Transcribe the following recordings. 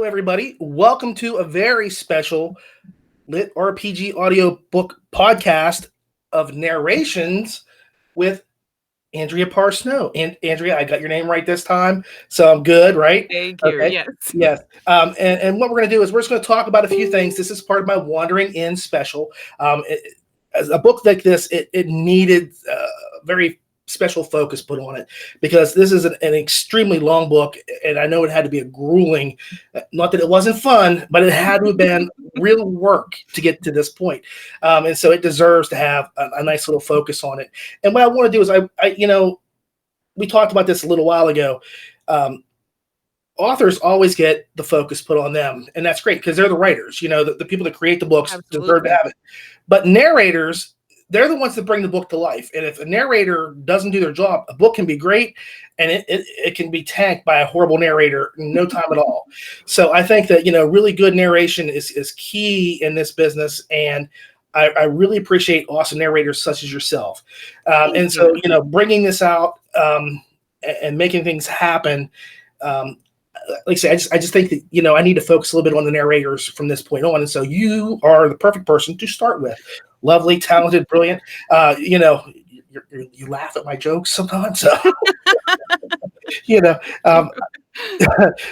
Hello, everybody. Welcome to a very special LitRPG Audiobook podcast of narrations with Andrea Parsneau. And Andrea, I got your name right this time, so I'm good, right? Thank you. Okay. Yes. Yes. And what we're going to do is we're just going to talk about a few things. This is part of my Wandering In special. As a book like this, it needed very special focus put on it because this is an extremely long book, and I know it had to be a grueling, not that it wasn't fun, but it had to have been real work to get to this point. And so it deserves to have a nice little focus on it. And what I want to do is we talked about this a little while ago. Authors always get the focus put on them, and that's great because they're the writers. The people that create the books deserve to have it. But narrators, they're the ones that bring the book to life. And if a narrator doesn't do their job, a book can be great, and it can be tanked by a horrible narrator in no time at all. So I think that, really good narration is key in this business. And I really appreciate awesome narrators such as yourself. And so, bringing this out and making things happen, like I say, I just think that, I need to focus a little bit on the narrators from this point on. And so you are the perfect person to start with. Lovely, talented, brilliant. You laugh at my jokes sometimes. So,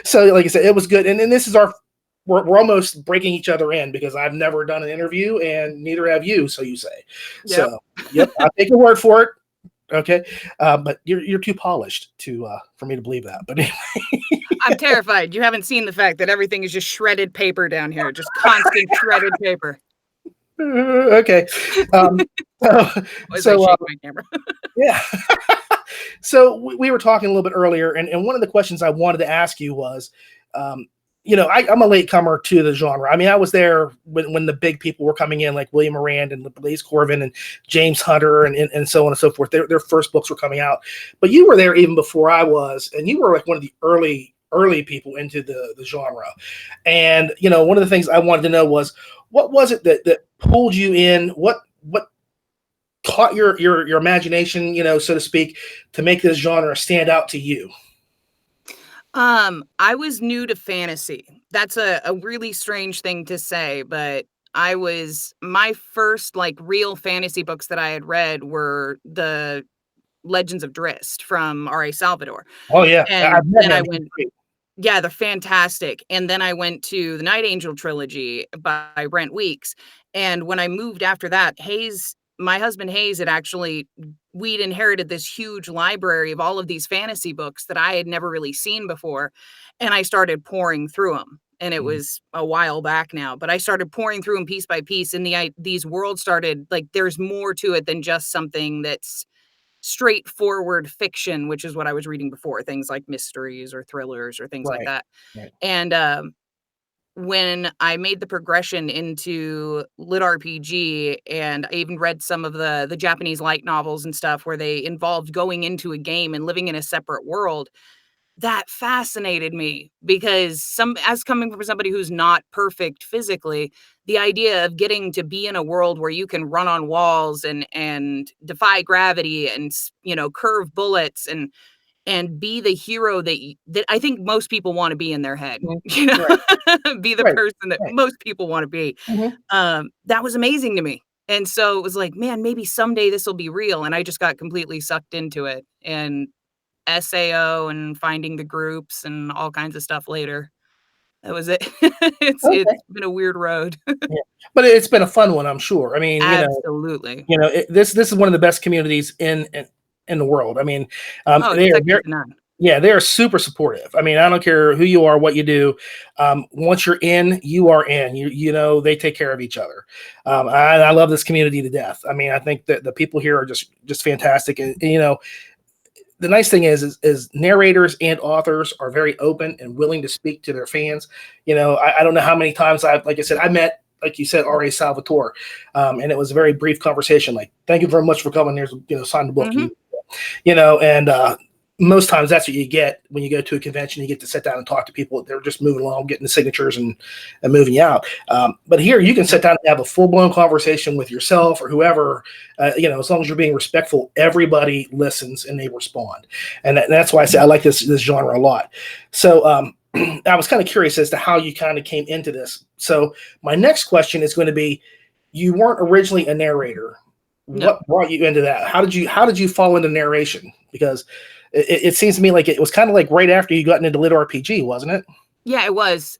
so like I said, it was good. And then this is we're almost breaking each other in because I've never done an interview and neither have you. So you say, yep. So, yep, I'll take your word for it. Okay. But you're too polished for me to believe that. But anyway. I'm terrified. You haven't seen the fact that everything is just shredded paper down here, just constant shredded paper. Okay. So my camera. Yeah. So we were talking a little bit earlier, and one of the questions I wanted to ask you was, I'm a latecomer to the genre. I mean, I was there when the big people were coming in, like William Morand and Blaise Corvin and James Hunter and so on and so forth. Their first books were coming out, but you were there even before I was, and you were like one of the early people into the genre. And one of the things I wanted to know was, what was it that pulled you in? What caught your imagination, so to speak, to make this genre stand out to you? I was new to fantasy. That's a really strange thing to say, but my first real fantasy books that I had read were the Legends of Drizzt from R.A. Salvatore. Oh yeah. And then I went, yeah, they're fantastic. And then I went to the Night Angel trilogy by Brent Weeks. And when I moved after that, my husband Hayes we'd inherited this huge library of all of these fantasy books that I had never really seen before. And I started pouring through them. And it was a while back now, but I started pouring through them piece by piece. And these worlds started, there's more to it than just something that's straightforward fiction, which is what I was reading before, things like mysteries or thrillers or things like that. Right. And when I made the progression into LitRPG, and I even read some of the Japanese light novels and stuff where they involved going into a game and living in a separate world, that fascinated me because as coming from somebody who's not perfect physically, the idea of getting to be in a world where you can run on walls and defy gravity and, curve bullets and be the hero that I think most people want to be in their head, Right. be the person that most people want to be. Mm-hmm. That was amazing to me. And so it was like, man, maybe someday this will be real. And I just got completely sucked into it. And SAO and finding the groups and all kinds of stuff later. That was it. It's been a weird road. Yeah. But it's been a fun one, I'm sure. I mean, absolutely. This is one of the best communities in the world. I mean, they are super supportive. I mean, I don't care who you are, what you do. Once you're in, you are in. They take care of each other. I love this community to death. I mean, I think that the people here are just fantastic. And the nice thing is narrators and authors are very open and willing to speak to their fans. I don't know how many times I met, like you said, R.A. Salvatore, and it was a very brief conversation. Like, thank you very much for coming. Here's, sign the book. Mm-hmm. And most times that's what you get when you go to a convention. You get to sit down and talk to people. They're just moving along, getting the signatures and moving you out. But here you can sit down and have a full-blown conversation with yourself or whoever, as long as you're being respectful, everybody listens and they respond. And that's why I say I like this genre a lot. So I was kind of curious as to how you kind of came into this. So my next question is going to be, you weren't originally a narrator. No. What brought you into that? How did you fall into narration? Because it seems to me like it was kind of like right after you got into LitRPG, wasn't it? Yeah, it was,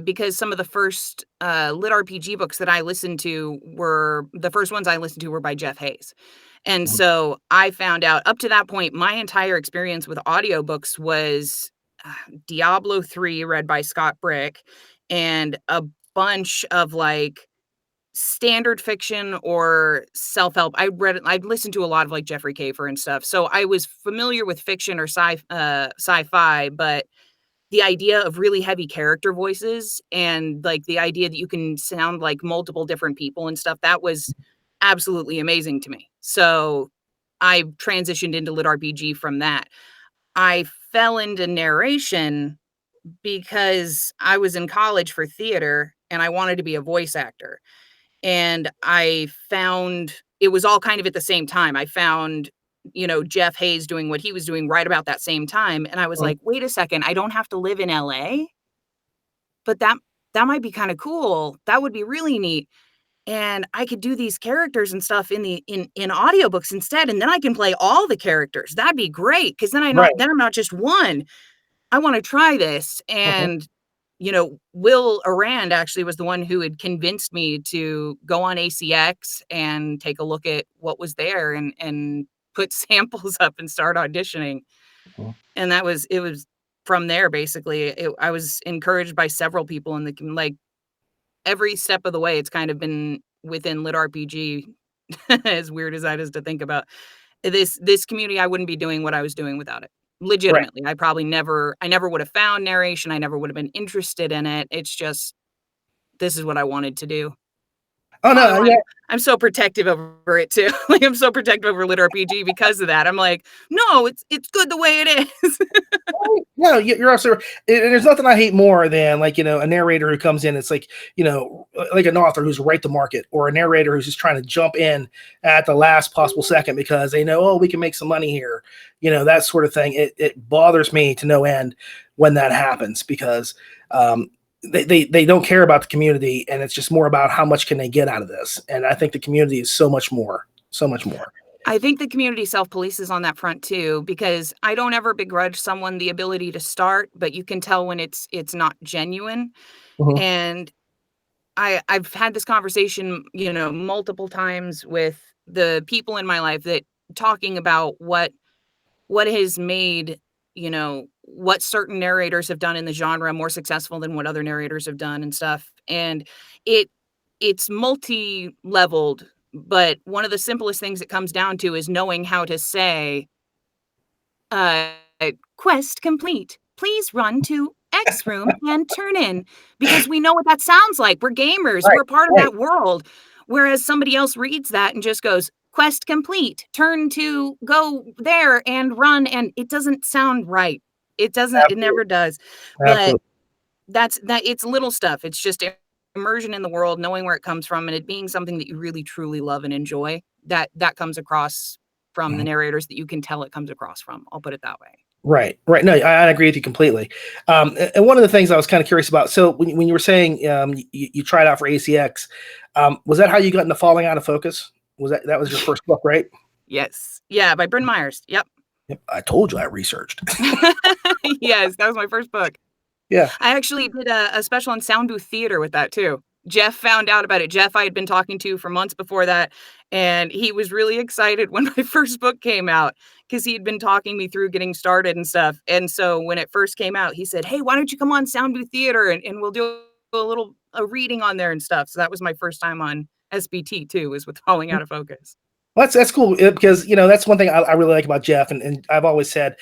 because some of the first, LitRPG books that I listened to the first ones I listened to were by Jeff Hayes, and Mhm. so I found out up to that point, my entire experience with audiobooks was, Diablo 3 read by Scott Brick and a bunch of, like, standard fiction or self-help. I'd listened to a lot of, like, Jeffrey Kafer and stuff, so I was familiar with fiction or sci-fi, but the idea of really heavy character voices and, like, the idea that you can sound like multiple different people and stuff, that was absolutely amazing to me. So, I transitioned into lit RPG from that. I fell into narration because I was in college for theater, and I wanted to be a voice actor. And I found it was all kind of at the same time. I found, Jeff Hayes doing what he was doing right about that same time, and I was Mhm. like, "Wait a second, I don't have to live in LA? But that might be kinda cool. That would be really neat, and I could do these characters and stuff in audiobooks instead, and then I can play all the characters. That'd be great because Right. then I'm not just one. I wanna try this." Mhm. And, Will Arand actually was the one who had convinced me to go on ACX and take a look at what was there and put samples up and start auditioning. Mhm. And it was from there, basically. I was encouraged by several people in like, every step of the way, it's kind of been within lit RPG, as weird as that is to think about. This community, I wouldn't be doing what I was doing without it. Right. Legitimately, I never would have found narration, I never would have been interested in it, it's just, this is what I wanted to do. Oh no, Although yeah. I'm so protective over it too, like, I'm so protective over lit RPG because of that, I'm like, "No, it's good the way it is." Right. No, you're also and there's nothing I hate more than like, a narrator who comes in, it's like, like an author who's right to market, or a narrator who's just trying to jump in at the last possible second because they know, oh, we can make some money here. That sort of thing. It bothers me to no end when that happens because they don't care about the community, and it's just more about how much can they get out of this. And I think the community is so much more, so much more. I think the community self-polices on that front too, because I don't ever begrudge someone the ability to start, but you can tell when it's not genuine. Mhm. And I've had this conversation, multiple times with the people in my life that talking about what has made, what certain narrators have done in the genre more successful than what other narrators have done and stuff. And it it's multi-leveled, but one of the simplest things it comes down to is knowing how to say, uh, "Quest complete. Please run to X room and turn in," because we know what that sounds like. We're gamers. Right, We're part of right. that world. Whereas somebody else reads that and just goes, "Quest complete. Turn to go there and run," and it doesn't sound right. It Absolutely. never does. But Absolutely. it's little stuff. It's just immersion in the world, knowing where it comes from, and it being something that you really truly love and enjoy. That comes across from the Mhm. narrators that you can tell it comes across from. I'll put it that way. Right, right. No, I agree with you completely. And one of the things I was kind of curious about. So when you were saying you tried out for ACX, was that how you got into Falling Out of Focus? That was your first book, right? Yes. Yeah, by Bryn Myers. Yep. Yep. I told you I researched. Yes, that was my first book. Yeah. I actually did a special on sound booth theater with that too. Jeff found out about it. Jeff I had been talking to for months before that, and he was really excited when my first book came out because he had been talking me through getting started and stuff. And so when it first came out, he said, "Hey, why don't you come on sound booth theater and we'll do a reading on there and stuff." So that was my first time on SBT too, was with Falling Out of Focus. Well, that's cool because that's one thing I really like about Jeff, and I've always said,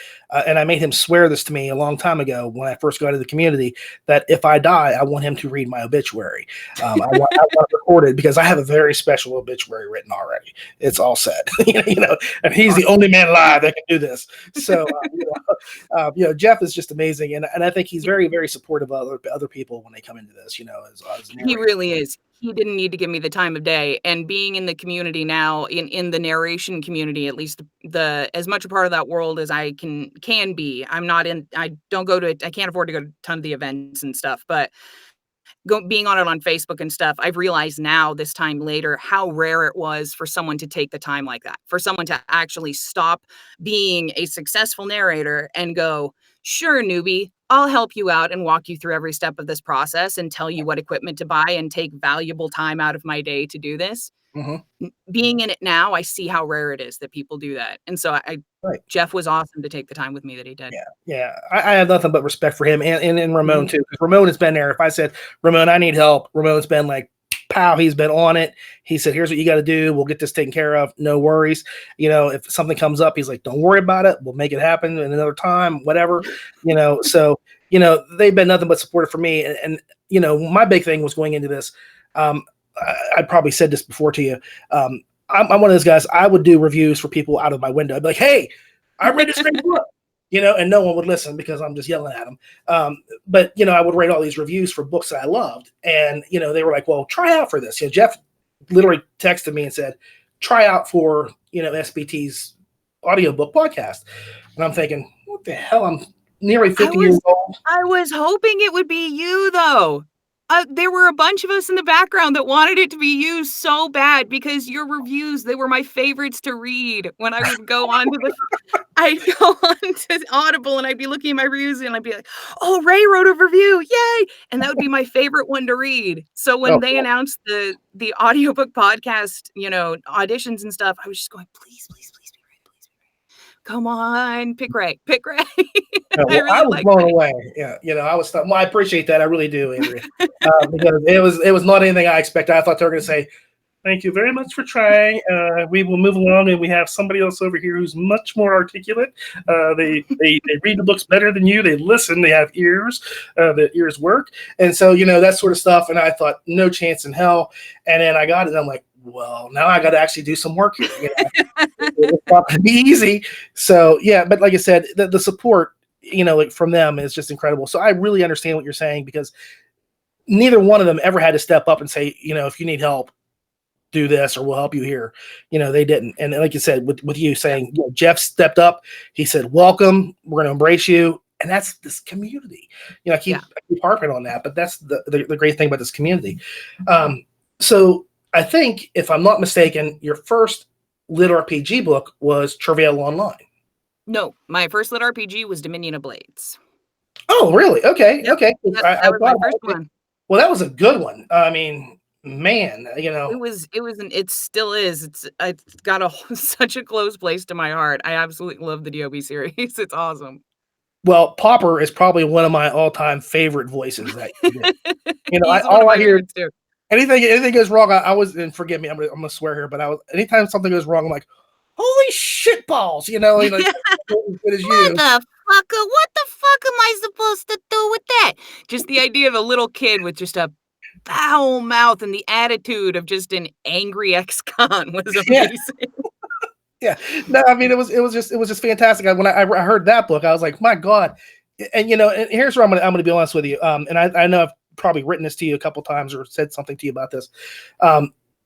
and I made him swear this to me a long time ago when I first got into the community, that if I die, I want him to read my obituary. I want it recorded because I have a very special obituary written already. It's all set, and he's the only man alive that can do this. So, Jeff is just amazing, and I think he's very very supportive of other people when they come into this. As He narrator. really is. he didn't need to give me the time of day, and being in the community now, in the narration community, at least the as much a part of that world as I can be. I don't go to I can't afford to go to a ton of the events and stuff, but being on it on Facebook and stuff, I've realized now this time later how rare it was for someone to take the time like that, for someone to actually stop being a successful narrator and go, sure, newbie, I'll help you out and walk you through every step of this process and tell you what equipment to buy and take valuable time out of my day to do this. Mm-hmm. Being in it now, I see how rare it is that people do that. And so Right. Jeff was awesome to take the time with me that he did. Yeah. I have nothing but respect for him and Ramon Mm-hmm. too. Because Ramon has been there. If I said, Ramon, I need help, Ramon's been like, pow, he's been on it. He said, here's what you got to do. We'll get this taken care of. No worries. If something comes up, he's like, don't worry about it. We'll make it happen in another time, whatever. So, they've been nothing but supportive for me. And my big thing was going into this. I probably said this before to you. I'm one of those guys. I would do reviews for people out of my window. I'd be like, hey, I read this great book, and no one would listen because I'm just yelling at them. But I would write all these reviews for books that I loved. And, they were like, well, try out for this. Jeff literally texted me and said, try out for, SBT's audiobook podcast. And I'm thinking, what the hell? I'm nearly 50 years old. I was hoping it would be you, though. There were a bunch of us in the background that wanted it to be you so bad because your reviews, they were my favorites to read when I would go on to I'd go on to Audible and I'd be looking at my reviews and I'd be like, oh, Ray wrote a review. Yay. And that would be my favorite one to read. So when they announced the audiobook podcast, auditions and stuff, I was just going, please, please, please be Ray. Please be Ray. Come on, pick Ray. I was blown away. I was. Well, I appreciate that. I really do, Andrea, because it was not anything I expected. I thought they were going to say, "Thank you very much for trying. We will move along, and we have somebody else over here who's much more articulate. They read the books better than you. They listen. They have ears. The ears work, and so that sort of stuff." And I thought, no chance in hell. And then I got it. And I'm like, well, now I got to actually do some work here. It's not going to be easy. So but like I said, the support, like from them is just incredible. So I really understand what you're saying because neither one of them ever had to step up and say, if you need help, do this or we'll help you here. They didn't. And like you said, with you saying, Jeff stepped up. He said, welcome. We're going to embrace you. And that's this community. I keep harping on that, but that's the great thing about this community. So I think, if I'm not mistaken, your first LitRPG book was Travail Online. No, my first LitRPG was Dominion of Blades. Oh, really? Okay, okay. That was my first one. Well, that was a good one. I mean, man, it still is. It's got such a close place to my heart. I absolutely love the DOB series. It's awesome. Well, Popper is probably one of my all-time favorite voices. That all I hear too. Anything goes wrong, I was, and forgive me, I'm gonna swear here, but anytime something goes wrong, I'm like, holy shit balls, like as good as you. What the fuck am I supposed to do with that? Just the idea of a little kid with just a foul mouth and the attitude of just an angry ex-con was amazing. Yeah. No, I mean it was just fantastic. When I heard that book, I was like, my God. And and here's where I'm gonna be honest with you. And I know I've probably written this to you a couple times or said something to you about this.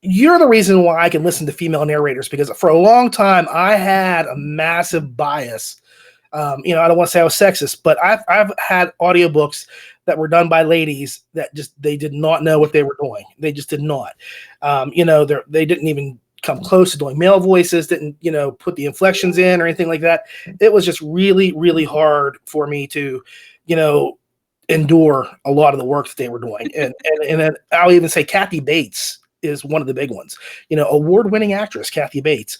You're the reason why I can listen to female narrators, because for a long time I had a massive bias. I don't want to say I was sexist, but I've had audiobooks that were done by ladies that they did not know what they were doing. They just did not. They didn't even come close to doing male voices, didn't, put the inflections in or anything like that. It was just really, really hard for me to, endure a lot of the work that they were doing. And then I'll even say Kathy Bates is one of the big ones. Award-winning actress Kathy Bates.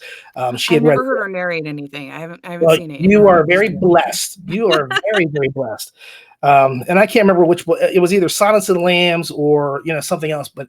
She had never heard her narrate anything. I haven't seen it. You are very blessed. You are very, very blessed. And I can't remember which. It was either Silence of the Lambs or something else, but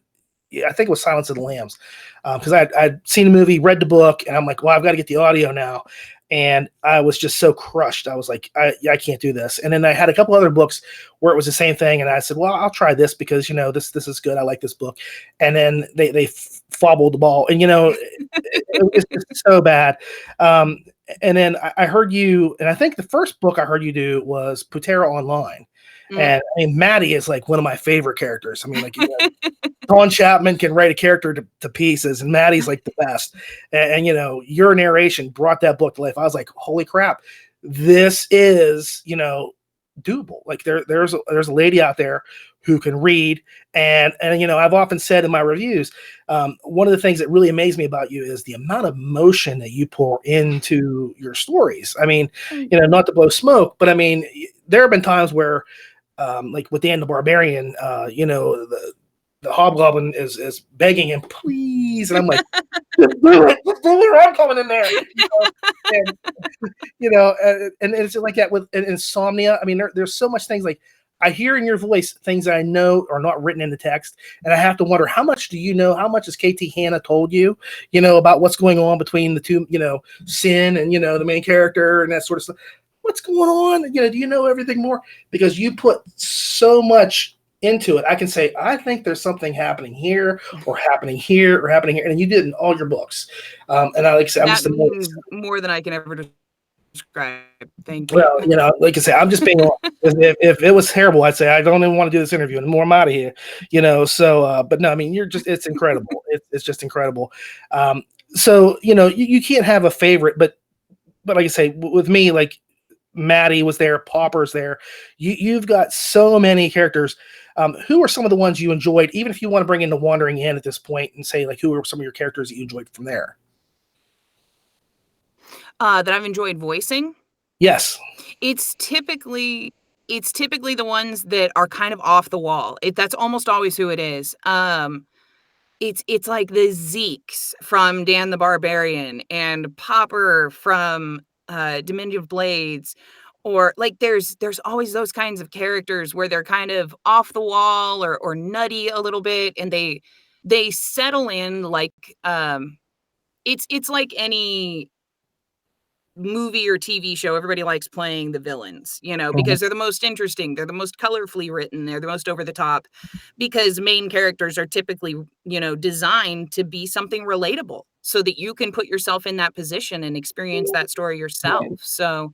I think it was Silence of the Lambs, because I'd seen the movie, read the book, and I'm like, well, I've got to get the audio now. And I was just so crushed. I was like, I can't do this. And then I had a couple other books where it was the same thing. And I said, well, I'll try this because, this is good. I like this book. And then they fumbled the ball. And, it was just so bad. And then I heard you, and I think the first book I heard you do was Putera Online. And I mean, Maddie is like one of my favorite characters. I mean, like, Don Chapman can write a character to pieces, and Maddie's like the best. And your narration brought that book to life. I was like, holy crap, this is, doable. Like there's a lady out there who can read. And I've often said in my reviews, one of the things that really amazed me about you is the amount of emotion that you pour into your stories. I mean, not to blow smoke, but I mean, there have been times where, like with Dan the Barbarian, the hobgoblin is begging him, please. And I'm like, just do it. I'm coming in there. And it's like that with Insomnia. I mean, there's so much things like I hear in your voice things that I know are not written in the text. And I have to wonder, how much do you know? How much has KT Hannah told you, about what's going on between the two, Sin and, the main character and that sort of stuff. What's going on? Do you know everything more? Because you put so much into it. I can say, I think there's something happening here or happening here or happening here. And you did in all your books. And I like to say, I'm just amazed. More than I can ever describe. Thank you. Well, like I say, I'm just being honest. If it was terrible, I'd say, I don't even want to do this interview anymore. I'm out of here, so, but no, I mean, it's incredible. It's just incredible. So, you can't have a favorite, but like I say, with me, like Maddie was there, Popper's there. You've got so many characters. Who are some of the ones you enjoyed, even if you want to bring in the Wandering Inn at this point and say, like, who are some of your characters that you enjoyed from there? That I've enjoyed voicing? Yes. It's typically the ones that are kind of off the wall. That's almost always who it is. It's like the Zeeks from Dan the Barbarian and Popper from Diminutive Blades, or like there's always those kinds of characters where they're kind of off the wall or nutty a little bit, and they settle in like it's like any movie or TV show. Everybody likes playing the villains, because they're the most interesting, they're the most colorfully written, they're the most over the top, because main characters are typically, designed to be something relatable so that you can put yourself in that position and experience that story yourself. So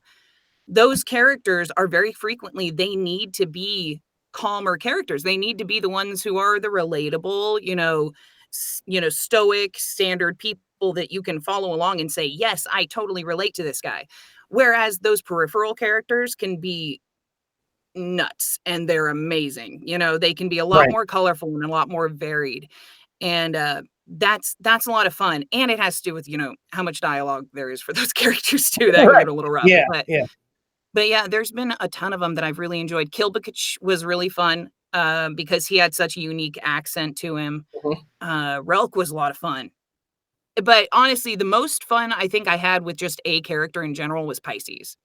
those characters are very frequently, they need to be calmer characters. They need to be the ones who are the relatable, stoic, standard people that you can follow along and say, yes, I totally relate to this guy. Whereas those peripheral characters can be nuts and they're amazing. They can be a lot more colorful and a lot more varied. And that's a lot of fun. And it has to do with, how much dialogue there is for those characters too. That can get a little rough. But yeah, there's been a ton of them that I've really enjoyed. Kilbakich was really fun because he had such a unique accent to him. Relk was a lot of fun. But honestly, the most fun I think I had with just a character in general was Pisces.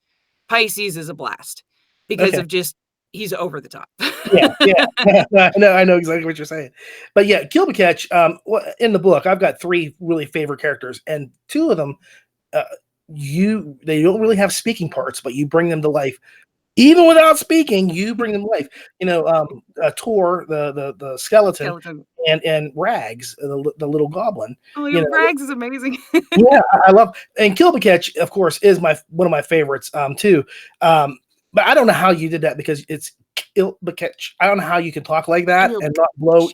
Pisces is a blast because of just, he's over the top. I know exactly what you're saying. But yeah, Kilbakich, in the book, I've got 3 really favorite characters, and 2 of them, they don't really have speaking parts, but you bring them to life. Even without speaking, you bring them to life. Tor, the skeleton. And Rags, the little goblin. Oh, Rags is amazing. Yeah, I love, and Kilbakich, of course, is one of my favorites too. But I don't know how you did that, because it's Kilbakich. I don't know how you can talk like that and not blow.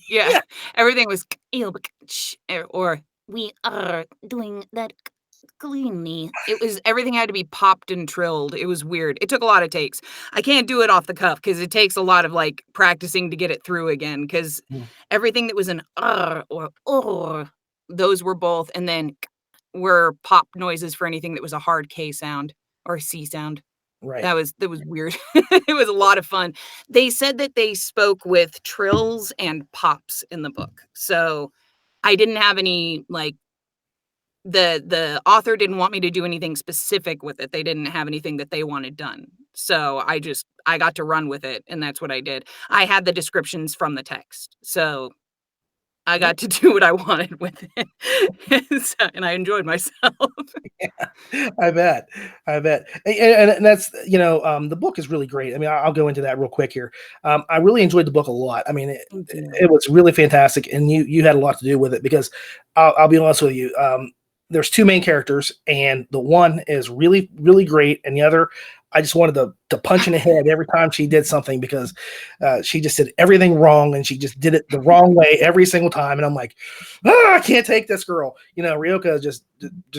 Yeah. Everything was Kilbakich, or we are doing that cleanly. Everything had to be popped and trilled. It was weird. It took a lot of takes. I can't do it off the cuff because it takes a lot of like practicing to get it through again, because everything that was an or those were both, and then were pop noises for anything that was a hard K sound or a C sound. Right. That was weird. It was a lot of fun. They said that they spoke with trills and pops in the book. So I didn't have any like, the author didn't want me to do anything specific with it. They didn't have anything that they wanted done. So I got to run with it, and that's what I did. I had the descriptions from the text. So I got to do what I wanted with it. And I enjoyed myself. Yeah, I bet. And that's, the book is really great. I mean, I'll go into that real quick here. I really enjoyed the book a lot. I mean, it was really fantastic. And you had a lot to do with it, because I'll be honest with you. There's 2 main characters, and the one is really, really great, and the other, I just wanted to punch in the head every time she did something, because she just did everything wrong, and she just did it the wrong way every single time. And I'm like, I can't take this girl. Ryoka just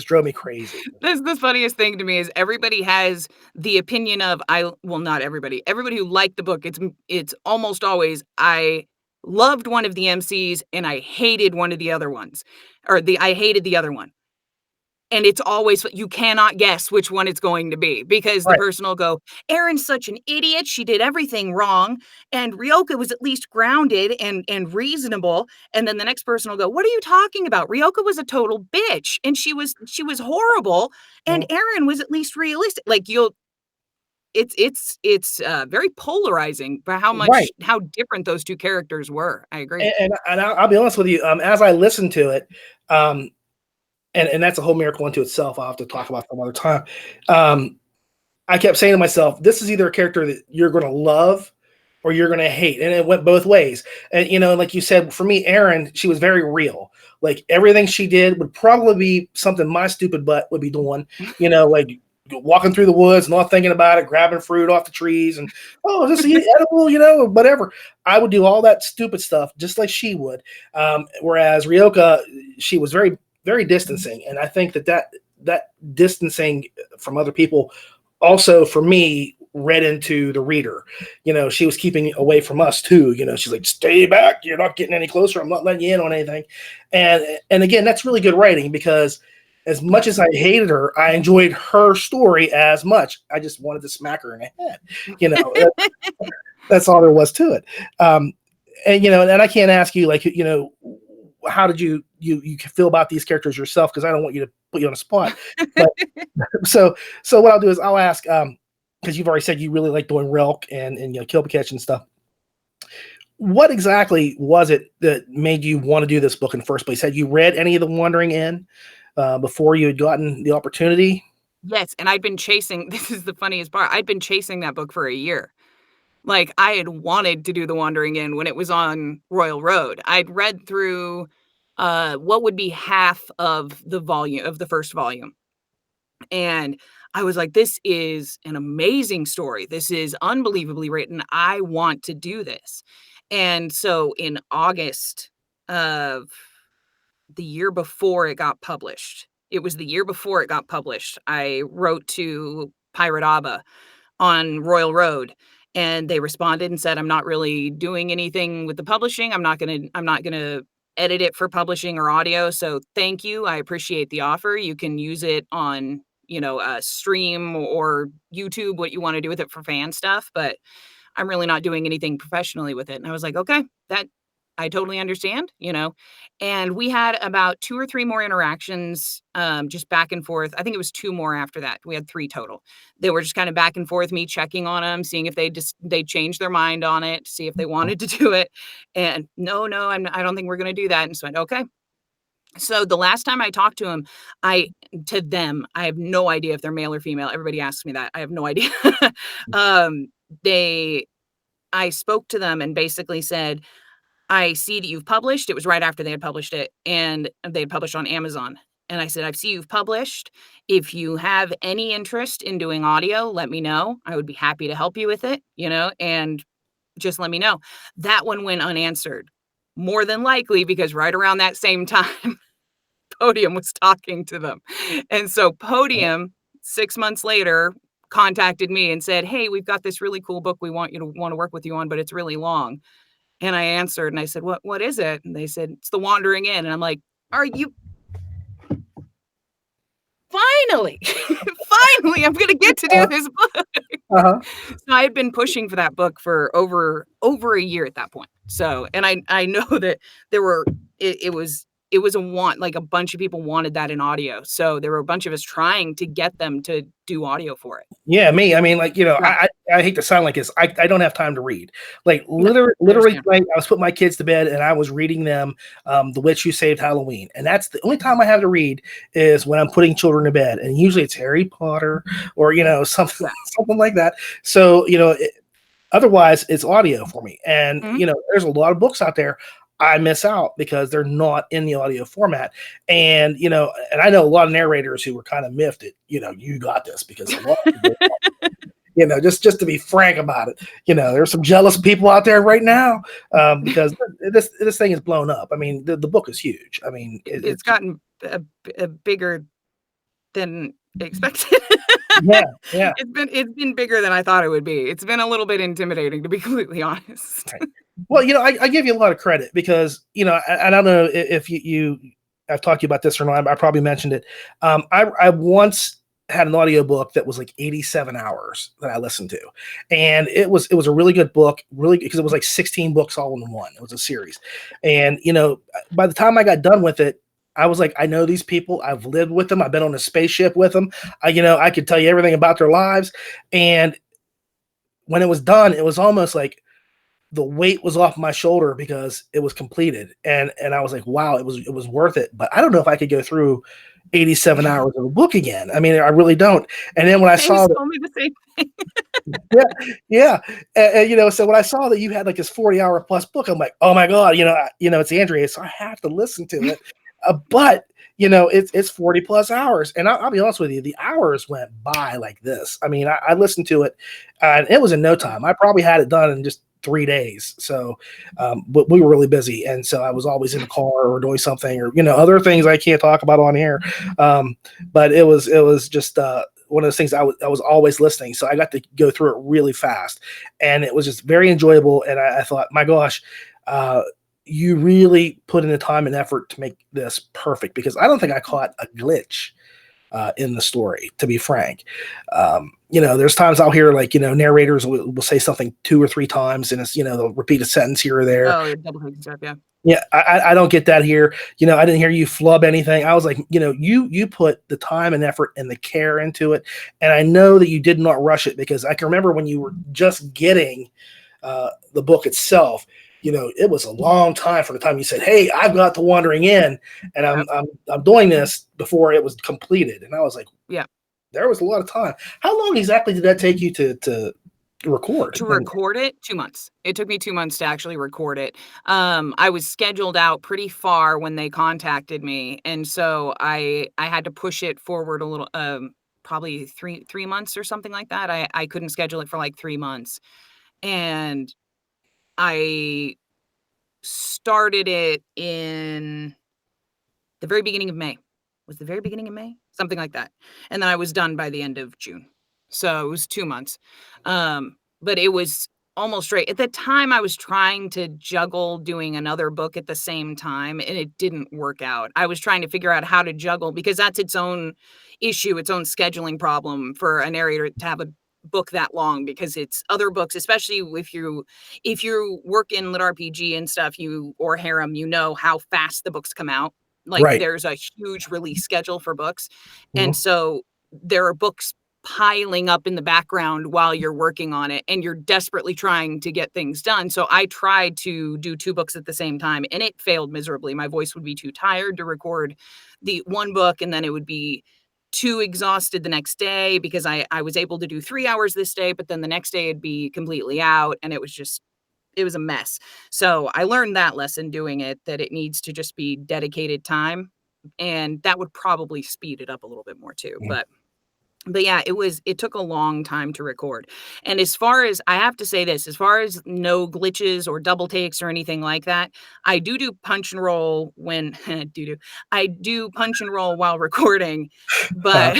drove me crazy. That's the funniest thing to me is everybody has the opinion of not everybody. Everybody who liked the book, it's almost always I loved one of the MCs and I hated one of the other ones, or I hated the other one. And it's always, you cannot guess which one it's going to be, because the person will go, Erin's such an idiot. She did everything wrong. And Ryoka was at least grounded and reasonable. And then the next person will go, what are you talking about? Ryoka was a total bitch and she was horrible. And Erin was at least realistic. Like it's very polarizing for how different those two characters were. I agree. And I'll be honest with you, as I listened to it, and that's a whole miracle unto itself. I'll have to talk about some other time. I kept saying to myself, this is either a character that you're going to love or you're going to hate. And it went both ways. And, like you said, for me, Erin, she was very real. Like everything she did would probably be something my stupid butt would be doing, like walking through the woods, not thinking about it, grabbing fruit off the trees and, is this edible, whatever. I would do all that stupid stuff just like she would. Whereas Ryoka, she was very, very distancing. And I think that distancing from other people also, for me, read into the reader. She was keeping away from us too. She's like, stay back. You're not getting any closer. I'm not letting you in on anything. And again, that's really good writing, because as much as I hated her, I enjoyed her story as much. I just wanted to smack her in the head. That's all there was to it. And I can't ask you, like, how did you feel about these characters yourself? Because I don't want you to put you on a spot. But, so what I'll do is I'll ask, because you've already said you really like doing Relk and Kilpaketch and stuff. What exactly was it that made you want to do this book in the first place? Had you read any of The Wandering Inn before you had gotten the opportunity? Yes, and I'd been chasing. This is the funniest part. I'd been chasing that book for a year. Like, I had wanted to do The Wandering Inn when it was on Royal Road. I'd read through what would be half of the first volume. And I was like, this is an amazing story. This is unbelievably written. I want to do this. And so in August of the year before it got published, I wrote to Pirate Abba on Royal Road, and they responded and said, I'm not really doing anything with the publishing. I'm not going to edit it for publishing or audio. So thank you. I appreciate the offer. You can use it on, a stream or YouTube, what you want to do with it for fan stuff, but I'm really not doing anything professionally with it. And I was like, okay, that I totally understand, and we had about 2 or 3 more interactions, just back and forth. I think it was 2 more after that. We had 3 total. They were just kind of back and forth, me checking on them, seeing if they changed their mind on it, see if they wanted to do it. And no, I don't think we're going to do that. And so I went, okay. So the last time I talked to him, I have no idea if they're male or female. Everybody asks me that. I have no idea. I spoke to them and basically said, I see that you've published. It was right after they had published it, and they had published on Amazon. And I said, I see you've published. If you have any interest in doing audio, let me know. I would be happy to help you with it, and just let me know. That one went unanswered, more than likely because right around that same time, Podium was talking to them. And so Podium, 6 months later, contacted me and said, hey, we've got this really cool book we want to work with you on, but it's really long. And I answered and I said, what is it? And they said, it's The Wandering Inn. And I'm like, are you finally, I'm going to get to do this book. So I had been pushing for that book for over a year at that point. So, and I know that it was a want, like a bunch of people wanted that in audio. So there were a bunch of us trying to get them to do audio for it. Yeah, me. I mean, like, I hate to sound like this. I don't have time to read. Like literally tonight, I was putting my kids to bed and I was reading them The Witch Who Saved Halloween. And that's the only time I have to read is when I'm putting children to bed. And usually it's Harry Potter or, something like that. So, otherwise it's audio for me. And, there's a lot of books out there I miss out because they're not in the audio format. And, and I know a lot of narrators who were kind of miffed at, you got this, because a lot of people just to be frank about it. There's some jealous people out there right now, because this thing is blown up. I mean, the book is huge. I mean, it's gotten a bigger than expected. Yeah. It's been bigger than I thought it would be. It's been a little bit intimidating, to be completely honest. Right. Well, I give you a lot of credit because, I don't know if I've talked to you about this or not. I probably mentioned it. I once had an audiobook that was like 87 hours that I listened to. And it was a really good book, really, because it was like 16 books all in one. It was a series. And, by the time I got done with it, I was like, I know these people. I've lived with them. I've been on a spaceship with them. I could tell you everything about their lives. And when it was done, it was almost like the weight was off my shoulder because it was completed. And I was like, wow, it was worth it. But I don't know if I could go through 87 hours of a book again. I mean, I really don't. And then when I saw that, told me the same thing. yeah. And, so when I saw that you had like this 40-hour plus book, I'm like, oh my God, it's Andrea, so I have to listen to it. But it's 40 plus hours. And I'll be honest with you, the hours went by like this. I mean, I listened to it and it was in no time. I probably had it done in just 3 days. So, but we were really busy. And so I was always in the car or doing something or, other things I can't talk about on here. But it was just, one of those things I was always listening. So I got to go through it really fast and it was just very enjoyable. And I thought, my gosh, you really put in the time and effort to make this perfect, because I don't think I caught a glitch in the story, to be frank. There's times I'll hear like, narrators will say something 2 or 3 times and it's, they'll repeat a sentence here or there. Oh, double taking stuff. Yeah. Yeah. I don't get that here. I didn't hear you flub anything. I was like, you put the time and effort and the care into it. And I know that you did not rush it, because I can remember when you were just getting the book itself, it was a long time from the time you said, hey, I've got The Wandering Inn and I'm doing this, before it was completed. And I was like, yeah, there was a lot of time. How long exactly did that take you to record? To record it, 2 months. It took me 2 months to actually record it. I was scheduled out pretty far when they contacted me. And so I had to push it forward a little, probably three months or something like that. I couldn't schedule it for like 3 months. And I started it in the very beginning of May. Was the very beginning of May? Something like that. And then I was done by the end of June. So it was 2 months. But it was almost right. At the time, I was trying to juggle doing another book at the same time, and it didn't work out. I was trying to figure out how to juggle, because that's its own issue, its own scheduling problem for a narrator to have a book that long, because it's other books, especially if you work in LitRPG and stuff, or Harem, how fast the books come out. Like Right. There's a huge release schedule for books. Mhm. And so there are books piling up in the background while you're working on it, and you're desperately trying to get things done. So I tried to do 2 books at the same time, and it failed miserably. My voice would be too tired to record the one book, and then it would be too exhausted the next day, because I was able to do 3 hours this day, but then the next day it'd be completely out, and it was a mess. So I learned that lesson doing it, that it needs to just be dedicated time, and that would probably speed it up a little bit more too. Mhm. But yeah, it took a long time to record. And as far as, I have to say this, as far as no glitches or double takes or anything like that, I do punch and roll when I do punch and roll while recording, but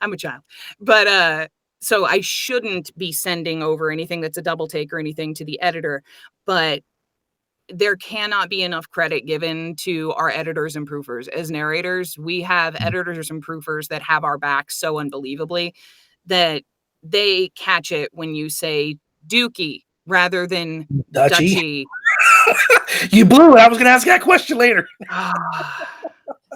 I'm a child. But so I shouldn't be sending over anything that's a double take or anything to the editor, but there cannot be enough credit given to our editors and proofers. As narrators, we have editors and proofers that have our back so unbelievably that they catch it when you say Dookie rather than Dutchie. You blew it. I was going to ask that question later.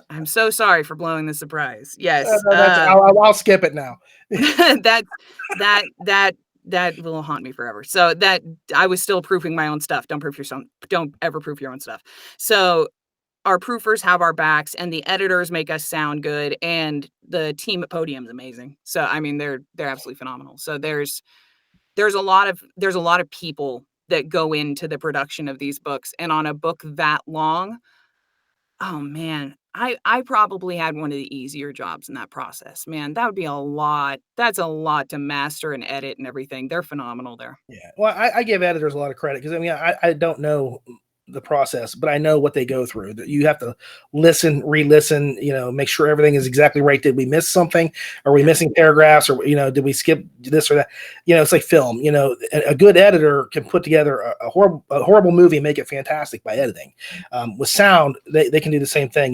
I'm so sorry for blowing the surprise. Yes. I'll skip it now. That will haunt me forever. So that I was still proofing my own stuff. Don't ever proof your own stuff. So our proofers have our backs, and the editors make us sound good, and the team at Podium is amazing. So I mean, they're absolutely phenomenal. So there's a lot of people that go into the production of these books, and on a book that long, oh man, I probably had one of the easier jobs in that process, man. That would be a lot. That's a lot to master and edit and everything. They're phenomenal there. Yeah. Well, I give editors a lot of credit because I mean I don't know the process, but I know what they go through. That you have to listen, re-listen, make sure everything is exactly right. Did we miss something? Are we missing paragraphs? Or did we skip this or that? It's like film. A good editor can put together a horrible movie and make it fantastic by editing. With sound, they can do the same thing.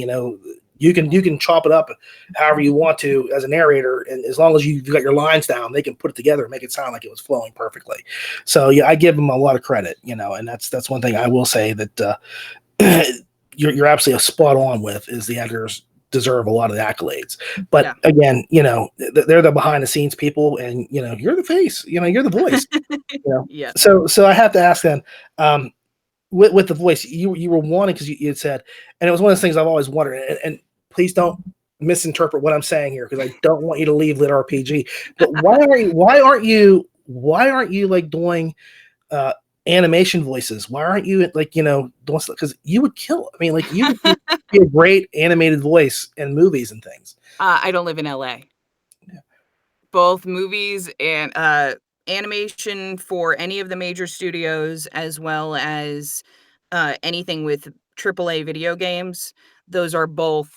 You can chop it up however you want to as a narrator, and as long as you've got your lines down, they can put it together and make it sound like it was flowing perfectly. So yeah, I give them a lot of credit, and that's one thing I will say that you're absolutely spot on with is the editors deserve a lot of the accolades. But again, they're the behind the scenes people, and you're the face, you're the voice. Yeah. So I have to ask then. With the voice, you were wanting because you had said, and it was one of those things I've always wondered, and please don't misinterpret what I'm saying here because I don't want you to leave LitRPG. But why aren't you like doing animation voices? Why aren't you like doing stuff? Because you would kill. I mean, like you would be a great animated voice in movies and things. I don't live in LA. Yeah. Both movies and animation for any of the major studios, as well as anything with AAA video games, those are both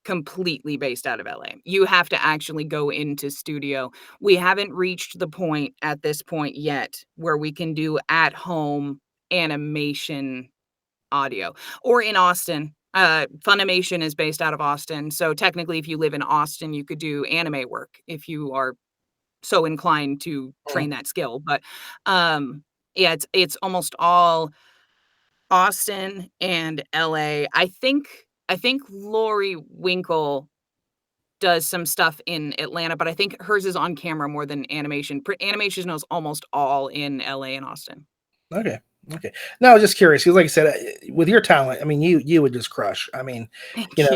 completely based out of LA. You have to actually go into studio. We haven't reached the point at this point yet where we can do at-home animation audio. Or in Austin, Funimation is based out of Austin. So technically, if you live in Austin, you could do anime work if you are so inclined to train that skill. But yeah, it's almost all Austin and LA. I think Lori Winkle does some stuff in Atlanta, but I think hers is on camera more than animation. Animation is almost all in LA and Austin. Okay. No, I was just curious because, like I said, with your talent, I mean, you would just crush. I mean, Thank you.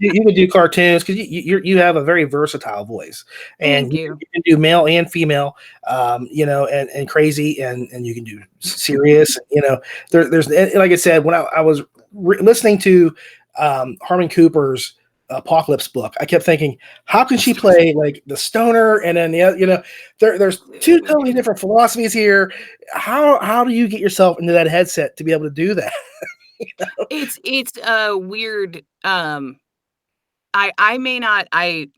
you would do cartoons because you have a very versatile voice, and Thank you. you can do male and female, and crazy, and you can do serious. There's like I said when I was listening to Harmon Cooper's Apocalypse book, I kept thinking, how can she play like the stoner and then there's two totally different philosophies here. How do you get yourself into that headset to be able to do that? It's weird. I may not. I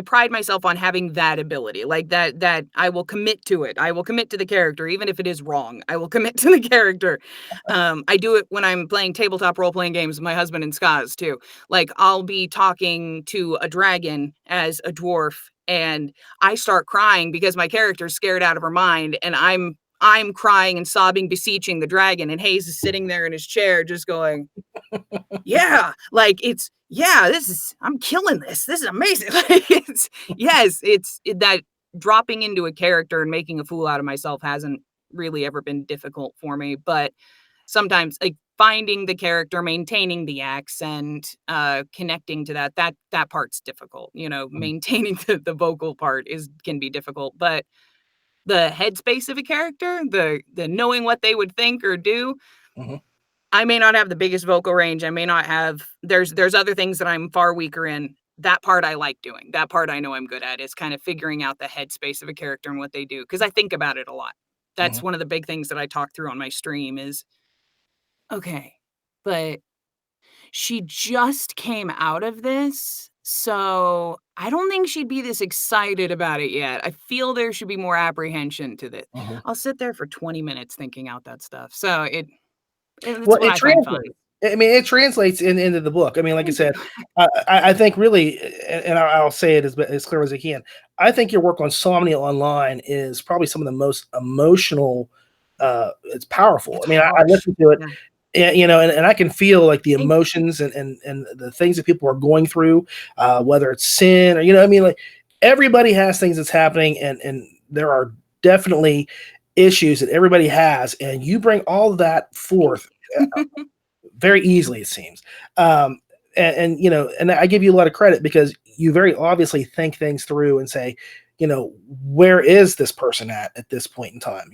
pride myself on having that ability, like that I will commit to it. I will commit to the character, even if it is wrong. I will commit to the character. I do it when I'm playing tabletop role playing games with my husband and Skaz too. Like I'll be talking to a dragon as a dwarf, and I start crying because my character's scared out of her mind, and I'm crying and sobbing, beseeching the dragon, and Hayes is sitting there in his chair, just going, "Yeah, like I'm killing this. This is amazing." Like it's that dropping into a character and making a fool out of myself hasn't really ever been difficult for me. But sometimes, like finding the character, maintaining the accent, connecting to that part's difficult. Maintaining the vocal part can be difficult, but the headspace of a character, the knowing what they would think or do. Mhm. I may not have the biggest vocal range. I may not have there's other things that I'm far weaker in. That part I like doing. That part I know I'm good at is kind of figuring out the headspace of a character and what they do, because I think about it a lot. That's one of the big things that I talk through on my stream is, okay, but she just came out of this, so I don't think she'd be this excited about it yet. I feel there should be more apprehension to this. I'll sit there for 20 minutes thinking out that stuff. So it's Well, what it I find fun. translates. I mean, it translates into the book. I mean, like I said, I think really, and I'll say it as clear as I can. I think your work on Insomnia Online is probably some of the most emotional. It's powerful. It's I mean, I harsh. listen to it, Yeah. and I can feel like the Thank emotions and the things that people are going through, whether it's sin or I mean, like everybody has things that's happening, and there are definitely issues that everybody has, and you bring all of that forth very easily, it seems. And I give you a lot of credit because you very obviously think things through and say, where is this person at this point in time?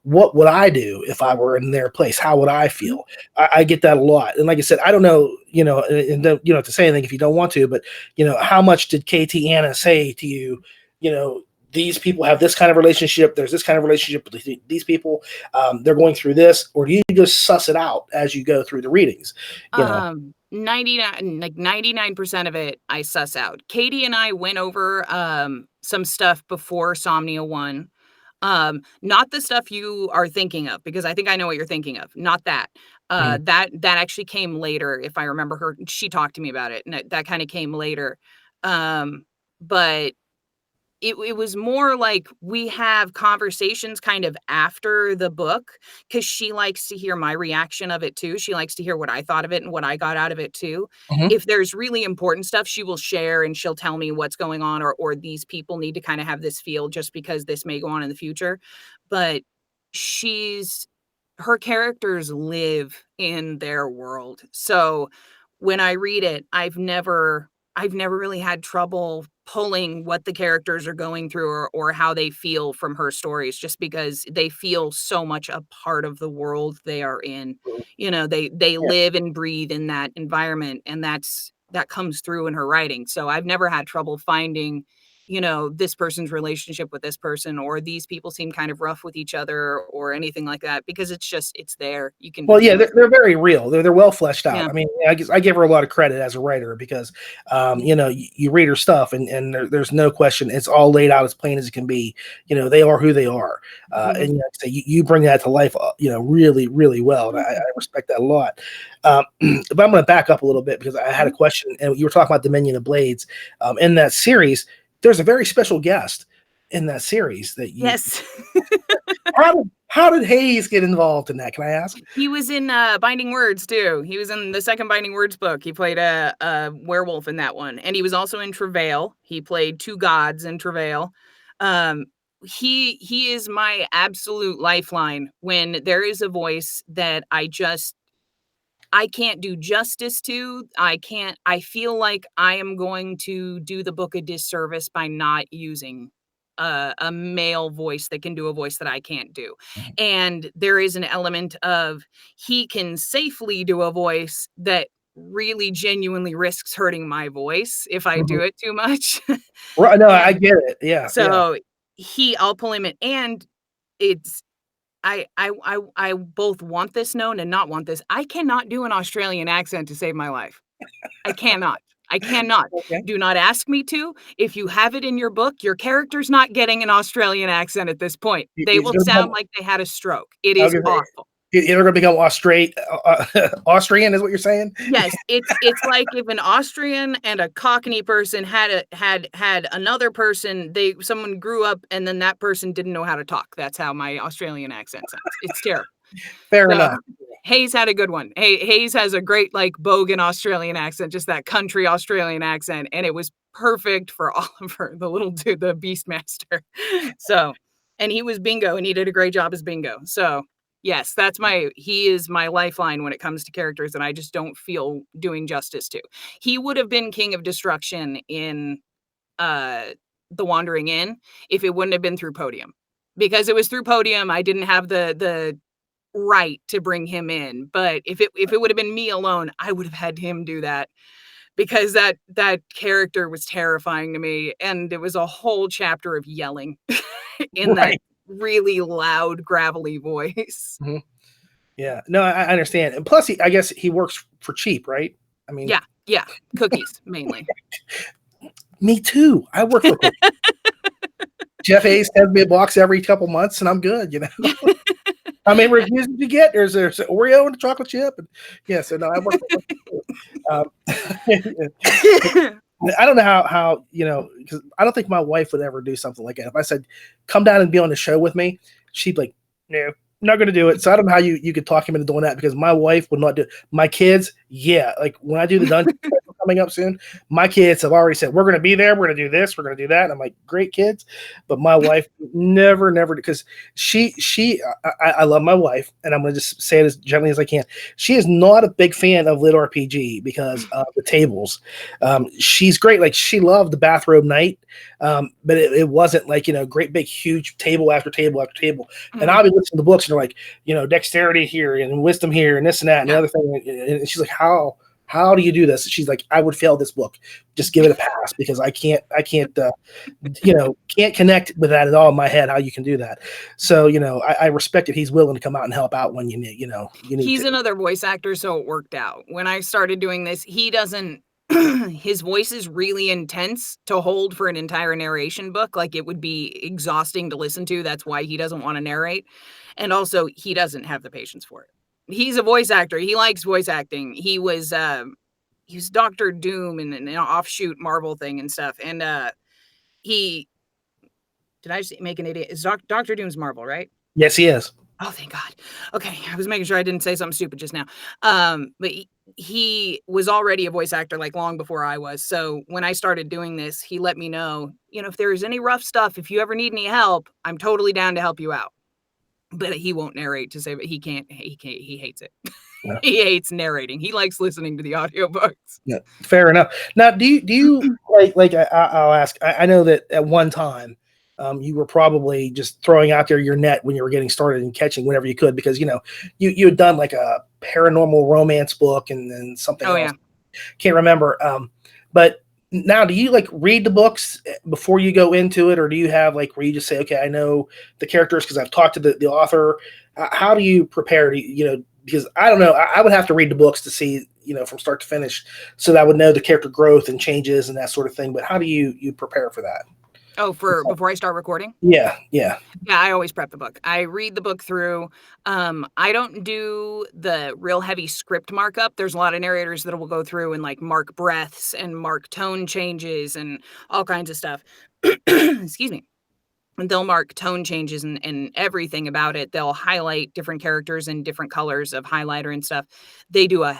What would I do if I were in their place? How would I feel? I get that a lot. And like I said, I don't know, and don't, you don't have to say anything if you don't want to, but how much did KT Anna say to you, these people have this kind of relationship. There's this kind of relationship with these people. They're going through this, or do you just suss it out as you go through the readings? 99% of it I suss out. Katie and I went over some stuff before Insomnia 1. Not the stuff you are thinking of, because I think I know what you're thinking of. Not that. That actually came later, if I remember her. She talked to me about it, and that kind of came later. But it was more like we have conversations kind of after the book, because she likes to hear my reaction of it too. She likes to hear what I thought of it and what I got out of it too. If there's really important stuff, she will share and she'll tell me what's going on, or these people need to kind of have this feel just because this may go on in the future. But her characters live in their world. So when I read it, I've never really had trouble pulling what the characters are going through or how they feel from her stories, just because they feel so much a part of the world they are in. They live and breathe in that environment, and that comes through in her writing. So I've never had trouble finding, this person's relationship with this person, or these people seem kind of rough with each other, or anything like that, because it's there. You can. Well, yeah, they're very real. They're well fleshed out. Yeah. I mean, I give her a lot of credit as a writer, because, you read her stuff, and there's no question, it's all laid out as plain as it can be. They are who they are, and you bring that to life, really, really well, and I respect that a lot. But I'm going to back up a little bit, because I had a question, and you were talking about Dominion of Blades. In that series, there's a very special guest in that series that you. Yes. How did Hayes get involved in that? Can I ask? He was in Binding Words too. He was in the second Binding Words book. He played a werewolf in that one, and he was also in Travail. He played two gods in Travail. He is my absolute lifeline when there is a voice that I can't do justice to. I feel like I am going to do the book a disservice by not using a male voice that can do a voice that I can't do. And there is an element of, he can safely do a voice that really genuinely risks hurting my voice if I do it too much. Right, no, I get it. Yeah. So I'll pull him in, and it's, I both want this known and not want this. I cannot do an Australian accent to save my life. I cannot. Okay. Do not ask me to. If you have it in your book, your character's not getting an Australian accent at this point. They will sound like they had a stroke. It is awful. You're going to become Austrian, is what you're saying? Yes, it's like if an Austrian and a Cockney person had another person. Someone grew up, and then that person didn't know how to talk. That's how my Australian accent sounds. It's terrible. Fair enough. Hayes had a good one. Hayes has a great, like, bogan Australian accent, just that country Australian accent, and it was perfect for Oliver, the little dude, the Beastmaster. So, and he was Bingo, and he did a great job as Bingo. So, yes, he is my lifeline when it comes to characters that I just don't feel doing justice to. He would have been King of Destruction in The Wandering Inn if it wouldn't have been through Podium. Because it was through Podium, I didn't have the right to bring him in. But if it would have been me alone, I would have had him do that, because that character was terrifying to me, and it was a whole chapter of yelling in that really loud, gravelly voice. Yeah, no, I understand. And plus, I guess he works for cheap, right? I mean, yeah, cookies mainly. Me too. I work for cookies. Jeff Hayes sends me a box every couple months, and I'm good. How many reviews did you get? There's an Oreo and a chocolate chip. And so no, I work for I don't know how because I don't think my wife would ever do something like that. If I said, come down and be on the show with me, she'd be like, no, not going to do it. So I don't know how you could talk him into doing that, because my wife would not do it. My kids, yeah. Like when I do the dungeon, come coming up soon. My kids have already said, we're going to be there. We're going to do this. We're going to do that. And I'm like, great kids. But my wife never, because I love my wife, and I'm going to just say it as gently as I can. She is not a big fan of LitRPG because of the tables. She's great. Like, she loved the bathrobe night. But it wasn't like, great big huge table after table after table. Mm-hmm. And I'll be listening to books and they're like, dexterity here and wisdom here and this and that and the other thing. And she's like, how do you do this? And she's like, I would fail this book. Just give it a pass, because I can't connect with that at all in my head, how you can do that. So, I respect that he's willing to come out and help out when you need, He's another voice actor, so it worked out. When I started doing this, he doesn't, his voice is really intense to hold for an entire narration book. Like, it would be exhausting to listen to. That's why he doesn't want to narrate. And also, he doesn't have the patience for it. He's a voice actor. He likes voice acting. He was Dr. Doom in an offshoot Marvel thing and stuff. And did I just make an idiot? Is Dr. Doom's Marvel, right? Yes, he is. Oh, thank God. Okay, I was making sure I didn't say something stupid just now. But he was already a voice actor like long before I was. So when I started doing this, he let me know, if there's any rough stuff, if you ever need any help, I'm totally down to help you out. But he won't narrate to say, but he can't, he hates it. Yeah. He hates narrating. He likes listening to the audiobooks. Yeah, fair enough. Now, do you like I'll ask, I know that at one time, you were probably just throwing out there your net when you were getting started and catching whenever you could, because, you had done like a paranormal romance book and then something else. Yeah. Can't remember. But now, do you read the books before you go into it, or do you have where you just say, okay, I know the characters because I've talked to the author? How do you prepare to, because I don't know, I would have to read the books to see, from start to finish, so that I would know the character growth and changes and that sort of thing. But how do you prepare for that? Oh, before I start recording? Yeah. Yeah, I always prep the book. I read the book through. I don't do the real heavy script markup. There's a lot of narrators that will go through and mark breaths and mark tone changes and all kinds of stuff. Excuse me. And they'll mark tone changes and everything about it. They'll highlight different characters in different colors of highlighter and stuff. They do a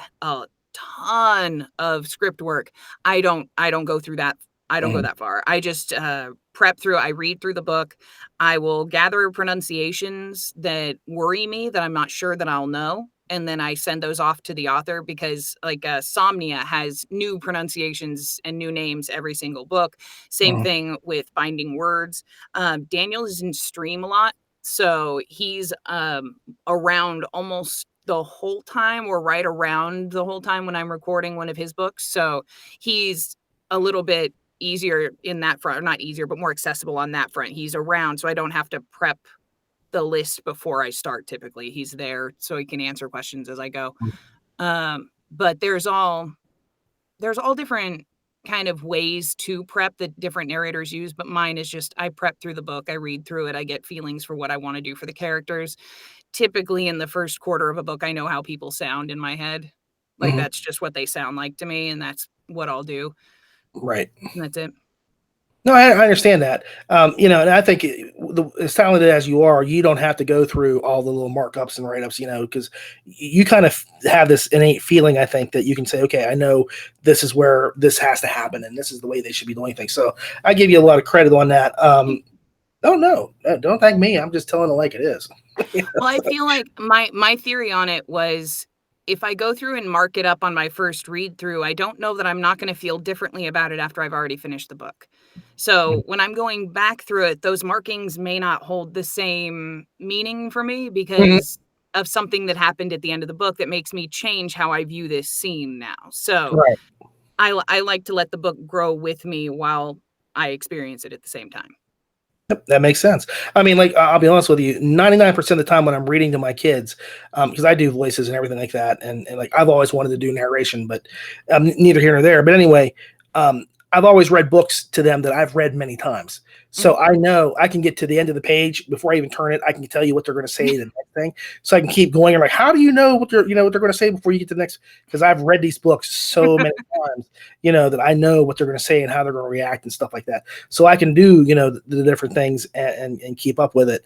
ton of script work. I don't go through that. I don't go that far. I just prep through. I read through the book. I will gather pronunciations that worry me that I'm not sure that I'll know. And then I send those off to the author, because Insomnia has new pronunciations and new names every single book. Same thing with Binding Words. Daniel is in stream a lot. So he's around almost the whole time, or right around the whole time when I'm recording one of his books. So he's a little bit easier in that front, or not easier, but more accessible on that front. He's around, so I don't have to prep the list before I start. Typically he's there so he can answer questions as I go. But there's all different kind of ways to prep that different narrators use, but mine is just, I prep through the book, I read through it, I get feelings for what I want to do for the characters. Typically in the first quarter of a book, I know how people sound in my head. That's just what they sound like to me, and that's what I'll do. Right. And that's it. No, I understand that. And I think as talented as you are, you don't have to go through all the little markups and write-ups, because you kind of have this innate feeling, I think, that you can say, okay, I know this is where this has to happen and this is the way they should be doing things. So I give you a lot of credit on that. No, don't thank me. I'm just telling it like it is. Well, I feel like my theory on it was, if I go through and mark it up on my first read through, I don't know that I'm not going to feel differently about it after I've already finished the book. So when I'm going back through it, those markings may not hold the same meaning for me because of something that happened at the end of the book that makes me change how I view this scene now. So I like to let the book grow with me while I experience it at the same time. Yep, that makes sense. I mean, I'll be honest with you, 99% of the time when I'm reading to my kids, because I do voices and everything like that, and I've always wanted to do narration, but neither here nor there. But anyway, I've always read books to them that I've read many times. So I know I can get to the end of the page before I even turn it. I can tell you what they're going to say the next thing. So I can keep going. I'm like, how do you know what they're going to say before you get to the next? Because I've read these books so many times, that I know what they're going to say and how they're going to react and stuff like that. So I can do, the different things and keep up with it.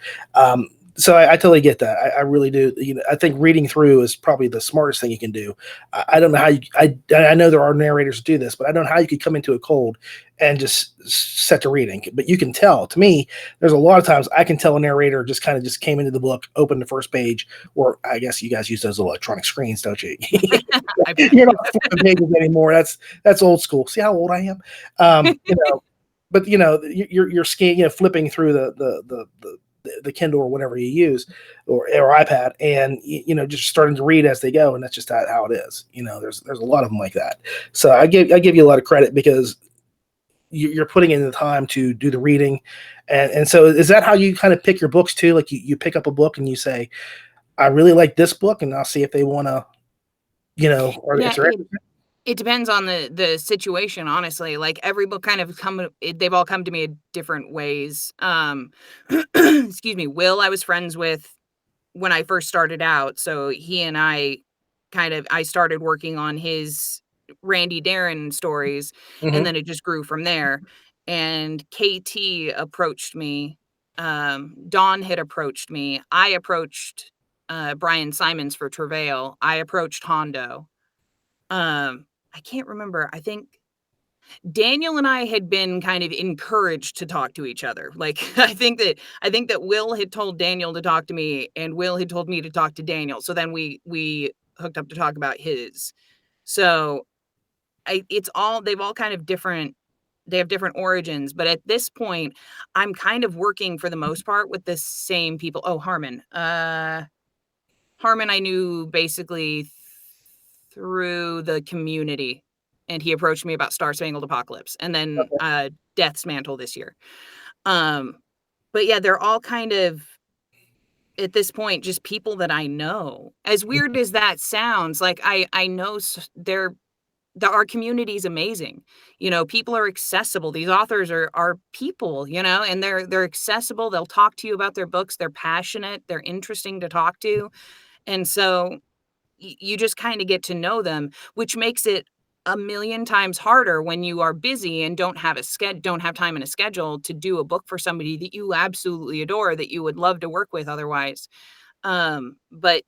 So I totally get that. I really do. I think reading through is probably the smartest thing you can do. I don't know how I know there are narrators who do this, but I don't know how you could come into it cold and just set to reading. But you can tell. To me, there's a lot of times I can tell a narrator just kind of just came into the book, opened the first page, or I guess you guys use those electronic screens, don't you? You're not flipping pages anymore. That's old school. See how old I am? But you're scanning, flipping through the Kindle or whatever you use, or iPad, and just starting to read as they go, and that's just how it is. There's a lot of them like that. So I give you a lot of credit because you're putting in the time to do the reading, and so is that how you kind of pick your books too? Like you pick up a book and you say, I really like this book, and I'll see if they want to, or if they're interested. It depends on the situation, honestly. Like, every book kind of they've all come to me in different ways. Excuse me. Will, I was friends with when I first started out, so he and I started working on his Randy Darren stories, and Mm-hmm. then it just grew from there. And KT approached me. Dawn had approached me. I approached Brian Simons for Travail. I approached Hondo. I can't remember. I think Daniel and I had been kind of encouraged to talk to each other. Like, I think that Will had told Daniel to talk to me, and Will had told me to talk to Daniel. So then we hooked up to talk about his. So they've all kind of different. They have different origins, but at this point, I'm kind of working for the most part with the same people. Oh, Harmon. Harmon, I knew basically through the community, and he approached me about Star Spangled Apocalypse, and then Death's Mantle this year. But yeah, they're all kind of at this point just people that I know. As weird as that sounds, like I know our community is amazing. People are accessible. These authors are people, and they're accessible. They'll talk to you about their books. They're passionate. They're interesting to talk to. And so you just kind of get to know them, which makes it a million times harder when you are busy and don't have time in a schedule to do a book for somebody that you absolutely adore, that you would love to work with otherwise. But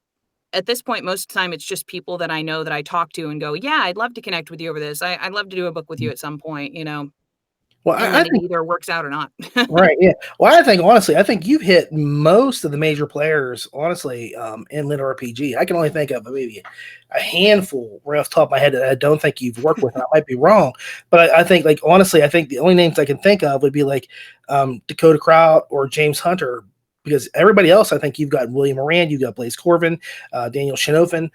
at this point, most of the time, it's just people that I know that I talk to and go, yeah, I'd love to connect with you over this. I'd love to do a book with you at some point, Well, and then it either works out or not. Right. Yeah. Well, I think you've hit most of the major players, honestly, in LitRPG. I can only think of maybe a handful right off the top of my head that I don't think you've worked with. And I might be wrong, but I think, like, honestly, I think the only names I can think of would be like Dakota Kraut or James Hunter, because everybody else, I think you've got William Moran, you've got Blaze Corvin, Daniel Shinofin.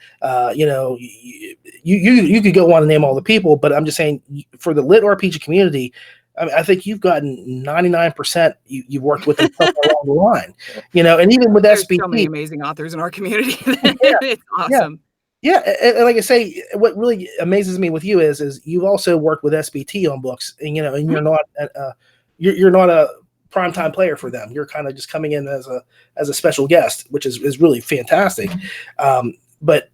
You could go on and name all the people, but I'm just saying for the LitRPG community, I think you've gotten 99%. You've worked with them along the line, and even with There's SBT, so many amazing authors in our community. Yeah, it's awesome. Yeah, and like I say, what really amazes me with you is you've also worked with SBT on books, and and you're not a primetime player for them. You're kind of just coming in as a special guest, which is really fantastic. But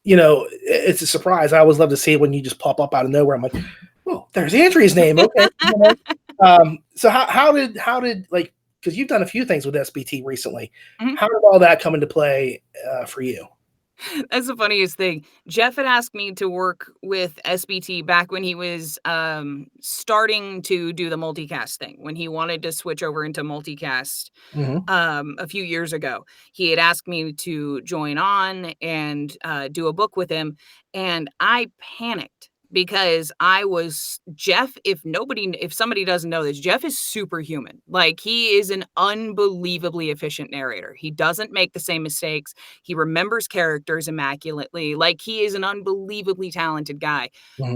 it's a surprise. I always love to see it when you just pop up out of nowhere. I'm like, oh, there's Andrea's name. Okay. So how did like, because you've done a few things with SBT recently, how did all that come into play for you? That's the funniest thing. Jeff had asked me to work with SBT back when he was starting to do the multicast thing, when he wanted to switch over into multicast a few years ago. He had asked me to join on and do a book with him, and I panicked because Jeff. If somebody doesn't know this, Jeff is superhuman. Like, he is an unbelievably efficient narrator. He doesn't make the same mistakes. He remembers characters immaculately. Like, he is an unbelievably talented guy.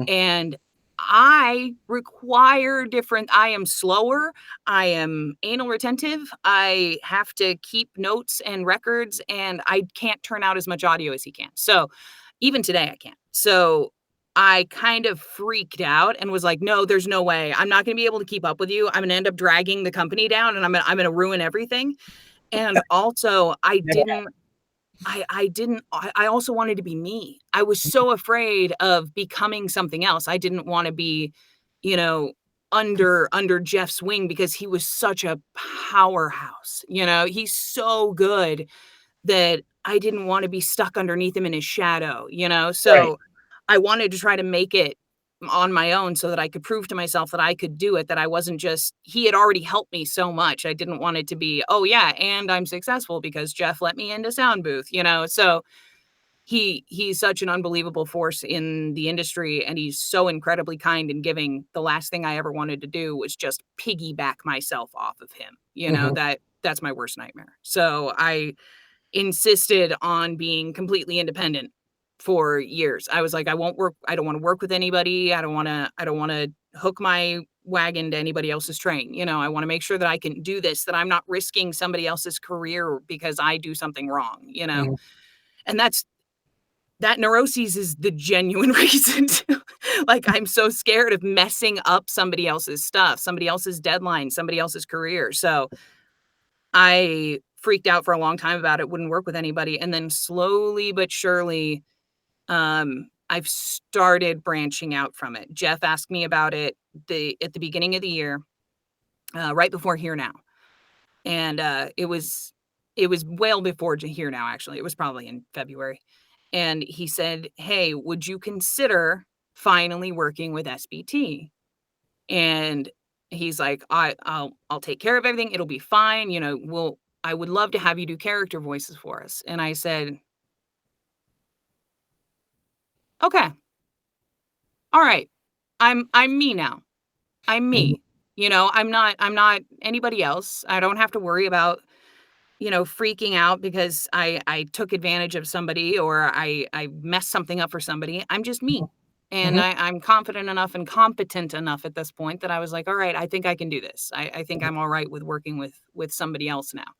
And I am slower. I am anal retentive. I have to keep notes and records, and I can't turn out as much audio as he can. So even today I can't. So I kind of freaked out and was like, no, there's no way. I'm not going to be able to keep up with you. I'm going to end up dragging the company down, and I'm going to ruin everything. And also I also wanted to be me. I was so afraid of becoming something else. I didn't want to be, under Jeff's wing because he was such a powerhouse. He's so good that I didn't want to be stuck underneath him in his shadow, So Right. I wanted to try to make it on my own so that I could prove to myself that I could do it, that I wasn't just he had already helped me so much. I didn't want it to be, "Oh, yeah, and I'm successful because Jeff let me into sound booth," So he's such an unbelievable force in the industry, and he's so incredibly kind and giving. The last thing I ever wanted to do was just piggyback myself off of him, Mhm. that's my worst nightmare. So I insisted on being completely independent for years. I was like, I don't want to work with anybody. I don't want to hook my wagon to anybody else's train. I want to make sure that I can do this, that I'm not risking somebody else's career because I do something wrong. Mhm. And that neuroses is the genuine reason to, like, I'm so scared of messing up somebody else's stuff, somebody else's deadline, somebody else's career. So I freaked out for a long time about it, wouldn't work with anybody. And then slowly but surely, I've started branching out from it. Jeff asked me about it at the beginning of the year, right before Here Now. And it was well before Here Now, actually. It was probably in February. And he said, "Hey, would you consider finally working with SBT?" And he's like, I'll take care of everything. It'll be fine. I would love to have you do character voices for us." And I said, "Okay, all right. I'm me now. I'm Mhm. me. I'm not anybody else. I don't have to worry about, freaking out because I took advantage of somebody or I messed something up for somebody. I'm just me." And Mhm. I'm confident enough and competent enough at this point that I was like, all right, I think I can do this. I think I'm all right with working with somebody else now.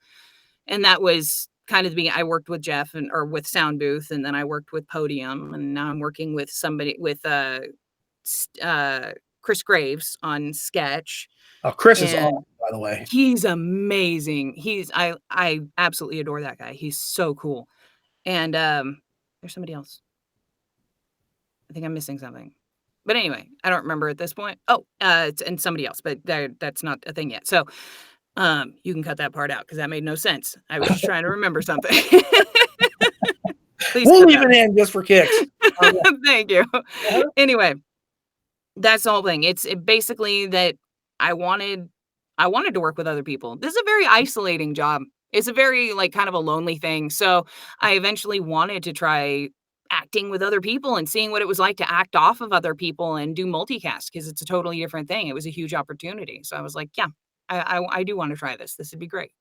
And that was kind of I worked with Jeff or with Sound Booth, and then I worked with Podium, and now I'm working with somebody with Chris Graves on Sketch. Oh, Chris is And awesome, by the way. he's amazing. I absolutely adore that guy. He's so cool. And there's somebody else. I think I'm missing something. But anyway, I don't remember at this point. Oh, and somebody else, but that's not a thing yet. So, you can cut that part out because that made no sense. I was just trying to remember something. Please We'll cut leave that. it in just for kicks. Oh, yeah. Thank you. Uh-huh. Anyway, that's the whole thing. It's basically that I wanted I wanted to work with other people. This is a very isolating job. It's a very, like, kind of a lonely thing. So, I eventually wanted to try acting with other people and seeing what it was like to act off of other people and do multicast because it's a totally different thing. It was a huge opportunity. So, I was like, "Yeah, I do wanna try this. This would be great."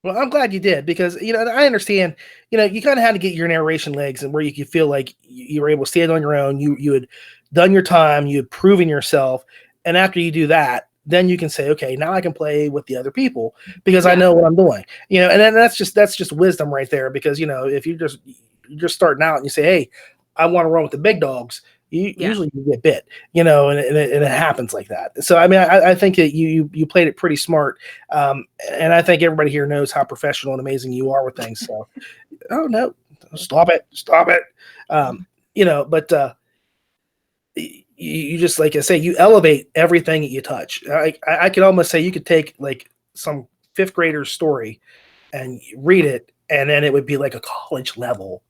Well, I'm glad you did because I understand. You kind of had to get your narration legs and where you could feel like you were able to stand on your own. You had done your time, you had proven yourself, and after you do that, then you can say, okay, now I can play with the other people because I Yeah, know what I'm doing. And then that's just wisdom right there. Because if you're just starting out and you say, hey, I want to run with the big dogs, you yeah. usually you get bit. And it happens like that. So I mean, I think that you played it pretty smart. And I think everybody here knows how professional and amazing you are with things. So, oh no, stop it. But you just, like I say, you elevate everything that you touch. I could almost say you could take like some fifth grader's story and read it, and then it would be like a college level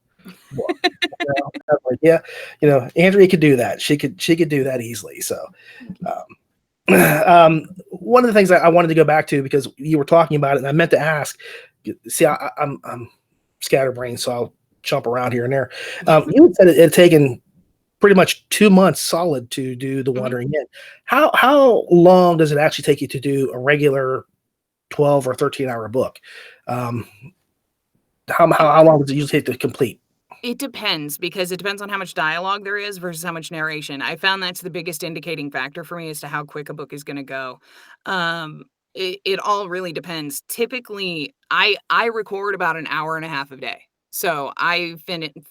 book. I'm like, yeah, Andrea could do that. She could do that easily. So, Thank you. one of the things I wanted to go back to because you were talking about it, and I meant to ask. See, I'm scatterbrained, so I'll jump around here and there. You had said it had taken pretty much 2 months solid to do The Mhm. Wandering Inn. How long does it actually take you to do a regular 12 or 13-hour book? Um, how long does it usually take to complete? It depends because it depends on how much dialogue there is versus how much narration. I found that's the biggest indicating factor for me as to how quick a book is gonna go. It all really depends. Typically, I record about an hour and a half a day. So I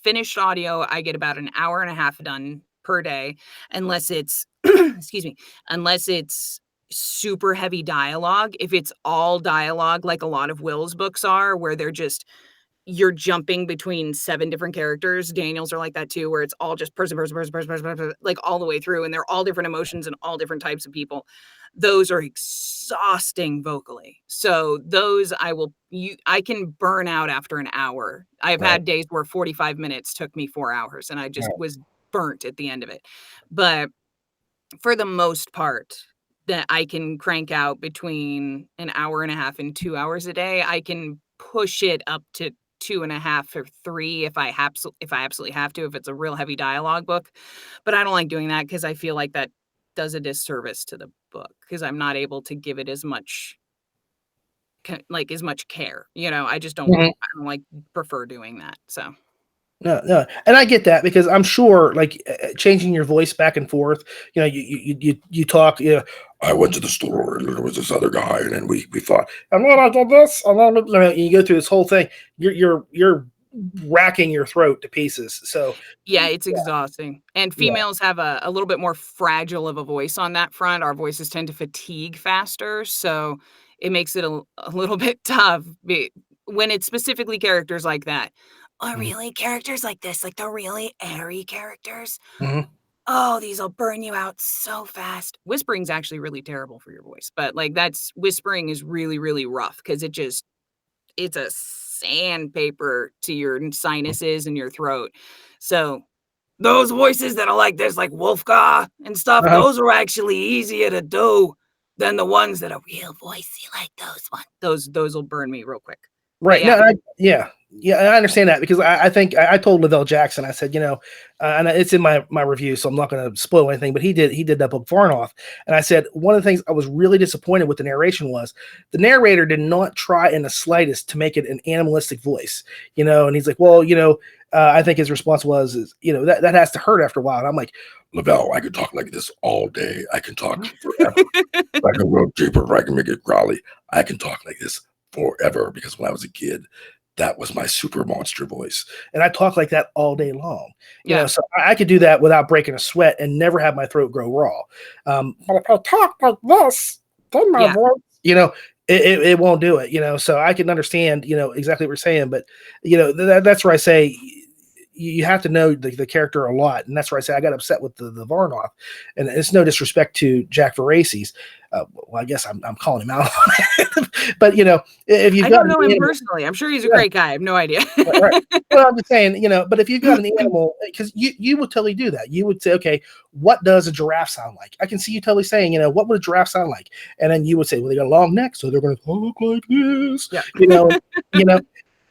finished audio, I get about an hour and a half done per day, unless it's excuse me, unless it's super heavy dialogue. If it's all dialogue like a lot of Will's books are, where they're just you're jumping between 7 different characters. Daniel's are like that too, where it's all just person, like all the way through, and they're all different emotions and all different types of people. those are exhausting vocally. So those I can burn out after an hour. I've had days where 45 minutes took me 4 hours and I just was burnt at the end of it. But for the most part, that I can crank out between an hour and a half and 2 hours a day. I can push it up to 2.5 or 3 if I absolutely have to, if it's a real heavy dialogue book. But I don't like doing that because I feel like that does a disservice to the book because I'm not able to give it as much as much care. I just don't Mhm. I don't like prefer doing that. So No, no, and I get that because I'm sure, like, changing your voice back and forth. You talk. I went to the store and there was this other guy, and then we fought. And then I did this, and then you go through this whole thing. You're racking your throat to pieces. So yeah, it's exhausting. And yeah, females have a little bit more fragile of a voice on that front. Our voices tend to fatigue faster, so it makes it a little bit tough when it's specifically characters like that. Or mhm, really characters like this, like the really airy characters. mhm, Oh, these'll burn you out so fast. Whispering's actually really terrible for your voice, but, whispering is really, really rough because it's a sandpaper to your sinuses and your throat. So, those voices that are like this, like Wolfgar and stuff, uh-huh. those are actually easier to do than the ones that are real voicey like those ones. Those'll burn me real quick. But Right. yeah. No, yeah, I understand that because I think I told Lavelle Jackson. I said, and it's in my review, so I'm not going to spoil anything. But he did that book far enough, and I said one of the things I was really disappointed with the narration was the narrator did not try in the slightest to make it an animalistic voice. And he's like, well, I think his response was, that has to hurt after a while. And I'm like, Lavelle, I could talk like this all day. I can talk forever. I can go deeper. I can make it growly. I can talk like this forever because when I was a kid, that was my super monster voice. And I talk like that all day long. Yeah. So I could do that without breaking a sweat and never have my throat grow raw. But if I talk like this, then my Yeah. voice, it won't do it. So I can understand, exactly what you're saying. But, that's where I say you have to know the character a lot. And that's where I say I got upset with the Varnoth. And it's no disrespect to Jack Veraces. Well, I guess I'm calling him out. But if you've I got don't an know him animal, personally. I'm sure he's a great guy. I have no idea. right. Well, I'm just saying, but if you've got an animal, because you would totally do that. You would say, okay, what does a giraffe sound like? I can see you totally saying, what would a giraffe sound like? And then you would say, well, they got a long neck, so they're going to talk like this. Yeah. You know,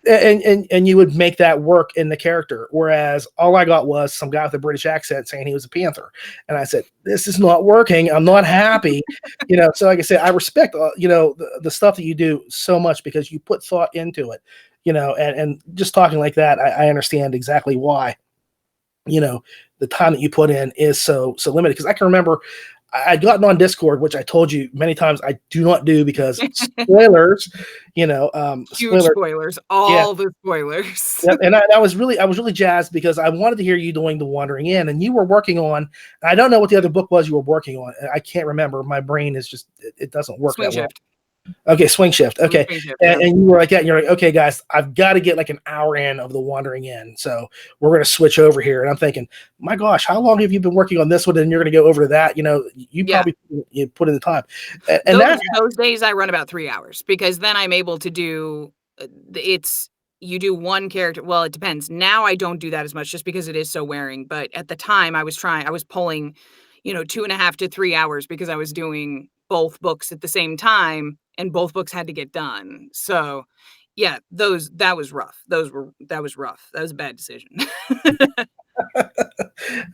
and you would make that work in the character. Whereas all I got was some guy with a British accent saying he was a panther, and I said, "This is not working. I'm not happy." So like I said, I respect the stuff that you do so much because you put thought into it. And just talking like that, I understand exactly why. The time that you put in is so limited. Because I can remember I'd gotten on Discord, which I told you many times I do not do because spoilers. Huge Spoiler. spoilers. Yeah. All the spoilers. Yep, and I was really jazzed because I wanted to hear you doing the Wandering In, and you were working on. I don't know what the other book was you were working on. I can't remember. My brain is just it doesn't work Swing that well. shift. Okay, Swing Shift. Okay, Swing shift, and, yeah. and you were like that. And you're like, okay, guys, I've got to get like an hour in of the Wandering In, so we're going to switch over here. And I'm thinking, my gosh, how long have you been working on this one? And you're going to go over to that. You Yeah. probably you put in the time. And those days I run about 3 hours because then I'm able to do you do one character. Well, it depends. Now I don't do that as much just because it is so wearing. But at the time I was pulling, 2.5 to 3 hours because I was doing both books at the same time and both books had to get done. So yeah, that was rough. That was rough. That was a bad decision.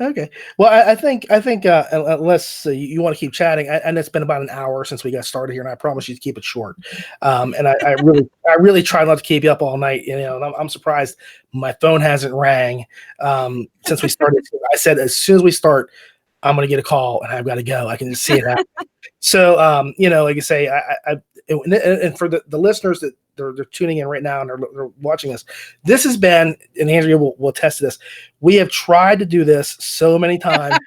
Okay. Well, I think unless you want to keep chatting, and it's been about an hour since we got started here, and I promise you to keep it short. And I really try not to keep you up all night. And I'm surprised my phone hasn't rang since we started. I said as soon as we start, I'm going to get a call, and I've got to go. I can just see it happen. So, like I say, and for the listeners that they're tuning in right now and they're watching this has been, and Andrea will attest to this. We have tried to do this so many times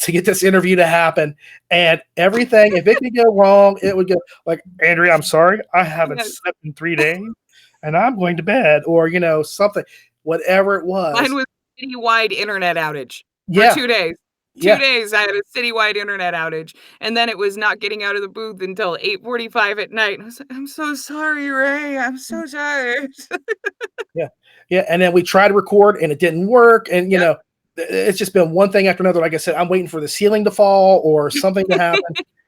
to get this interview to happen, and everything, if it could go wrong, it would go like, Andrea, I'm sorry, I haven't slept in 3 days, and I'm going to bed, or something, whatever it was. Mine was citywide internet outage for Yeah. 2 days. 2 days, I had a citywide internet outage, and then it was not getting out of the booth until 8:45 at night. I was like, "I'm so sorry, Ray. I'm so tired." Yeah. Yeah, and then we tried to record and it didn't work, and, you Yep. know, it's just been one thing after another. Like I said, I'm waiting for the ceiling to fall or something to happen.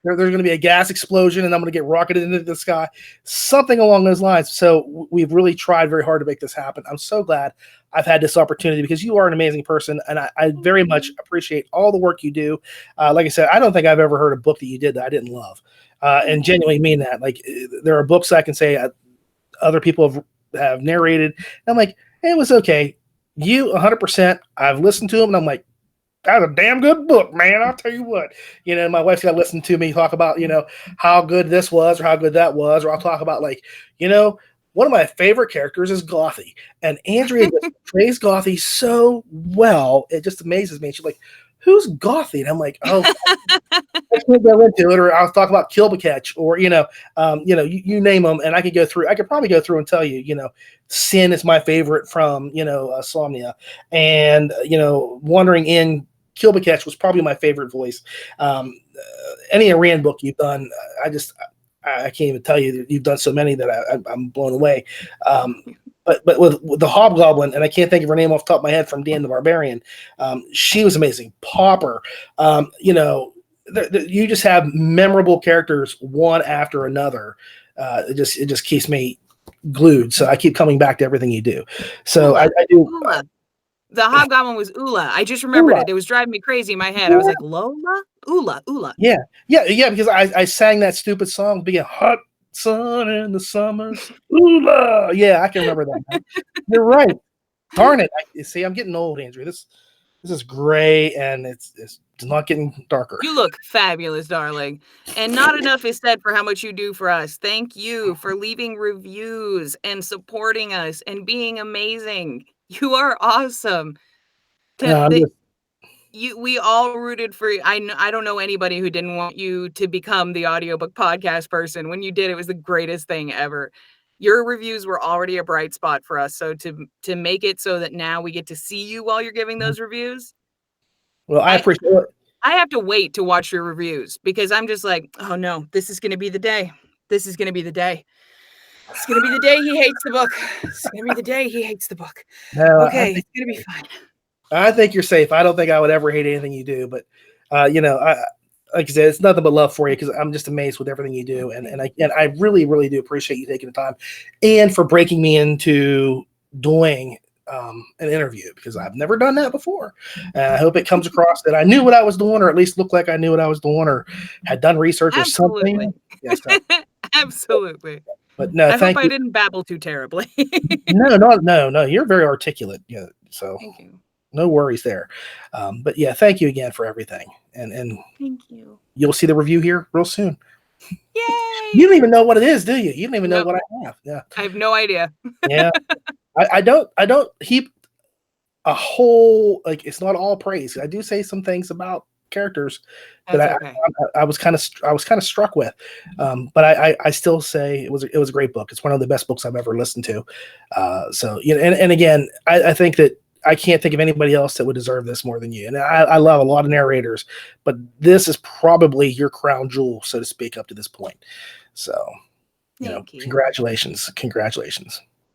There's gonna be a gas explosion, and I'm gonna get rocketed into the sky, something along those lines. So we've really tried very hard to make this happen. I'm so glad I've had this opportunity because you are an amazing person, and I very much appreciate all the work you do. Like I said, I don't think I've ever heard a book that you did that I didn't love, and genuinely mean that. Like, there are books I can say other people have narrated, and I'm like, hey, it was okay. You 100%. I've listened to them, and I'm like, that's a damn good book, man. I'll tell you what. You know, my wife's got to listen to me talk about, you know, how good this was or how good that was, or I'll talk about, like, you know, one of my favorite characters is Gothy, and Andrea just plays Gothy so well. It just amazes me. She's like, who's Gothy? And I'm like, oh, I can't go into it, or I'll talk about Kilbaketch, or, you know, you name them, and I could probably go through and tell you, you know, Sin is my favorite from, you know, Insomnia, and, you know, Wandering in Kilbaketch was probably my favorite voice. Any Iran book you've done, I can't even tell you that you've done so many that I'm blown away. But with the Hobgoblin, and I can't think of her name off the top of my head, from Dan the Barbarian, she was amazing. Popper, you know, you just have memorable characters one after another. It just keeps me glued. So I keep coming back to everything you do. So I do. Ula. The Hobgoblin was Ula. I just remembered it. It was driving me crazy in my head. I was like, Lola? Ula. Yeah. Because I sang that stupid song, being hot sun in the summers. Ula. Yeah, I can remember that. You're right. Darn it. See, I'm getting old, Andrew. This is gray, and it's not getting darker. You look fabulous, darling. And not enough is said for how much you do for us. Thank you for leaving reviews and supporting us and being amazing. You are awesome. We all rooted for you. I don't know anybody who didn't want you to become the audiobook podcast person. When you did, it was the greatest thing ever. Your reviews were already a bright spot for us. So to make it so that now we get to see you while you're giving those reviews. Well, I appreciate it. I have to wait to watch your reviews because I'm just like, oh no, this is going to be the day. This is going to be the day. It's going to be the day he hates the book. It's going to be the day he hates the book. No, okay, it's going to be fine. I think you're safe. I don't think I would ever hate anything you do, but you know, like I said, it's nothing but love for you because I'm just amazed with everything you do, and I really, really do appreciate you taking the time and for breaking me into doing an interview, because I've never done that before. I hope it comes across that I knew what I was doing, or at least looked like I knew what I was doing, or had done research or something. Yes, absolutely. But no, I hope I didn't babble too terribly. No. You're very articulate. Yeah, so thank you. No worries there. But yeah, thank you again for everything. And thank you. You'll see the review here real soon. Yay! You don't even know what it is, do you? You don't even know what I have. Yeah, I have no idea. Yeah, I don't heap a whole, like, it's not all praise. I do say some things about characters that I was kind of struck with, but I still say it was a great book. It's one of the best books I've ever listened to. So you know, and again, I think that I can't think of anybody else that would deserve this more than you. And I love a lot of narrators, but this is probably your crown jewel, so to speak, up to this point. So, Thank you. Congratulations.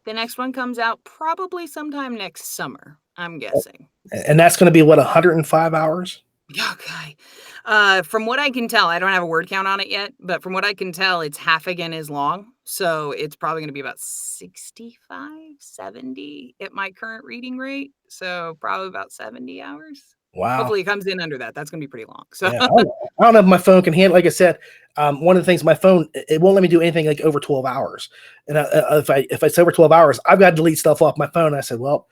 The next one comes out probably sometime next summer, I'm guessing. And that's going to be what, 105 hours? Okay. From what I can tell, I don't have a word count on it yet, but from what I can tell, it's half again as long. So it's probably going to be about 65, 70 at my current reading rate. So probably about 70 hours. Wow. Hopefully it comes in under that. That's going to be pretty long. So yeah, I don't know if my phone can handle, like I said, one of the things, my phone, it won't let me do anything like over 12 hours. And if it's over 12 hours, I've got to delete stuff off my phone. I said, well,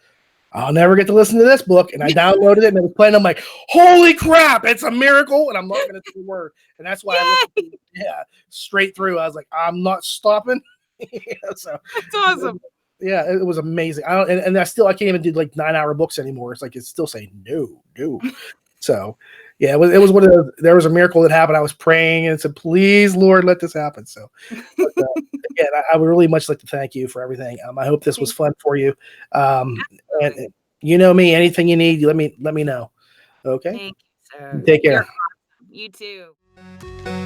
I'll never get to listen to this book. And I downloaded it and it was playing. I'm like, holy crap, it's a miracle. And I'm not going to say a word. And that's why I listened to it, straight through. I was like, I'm not stopping. So that's awesome. Yeah, it was amazing. I can't even do like 9-hour books anymore. It's like, it's still saying no. So yeah, it was one of those, there was a miracle that happened. I was praying and said, please, Lord, let this happen. So again, I would really much like to thank you for everything. I hope this was fun for you. And you know me, anything you need, let me know. Okay. Thank you, Take You're care. awesome. You too.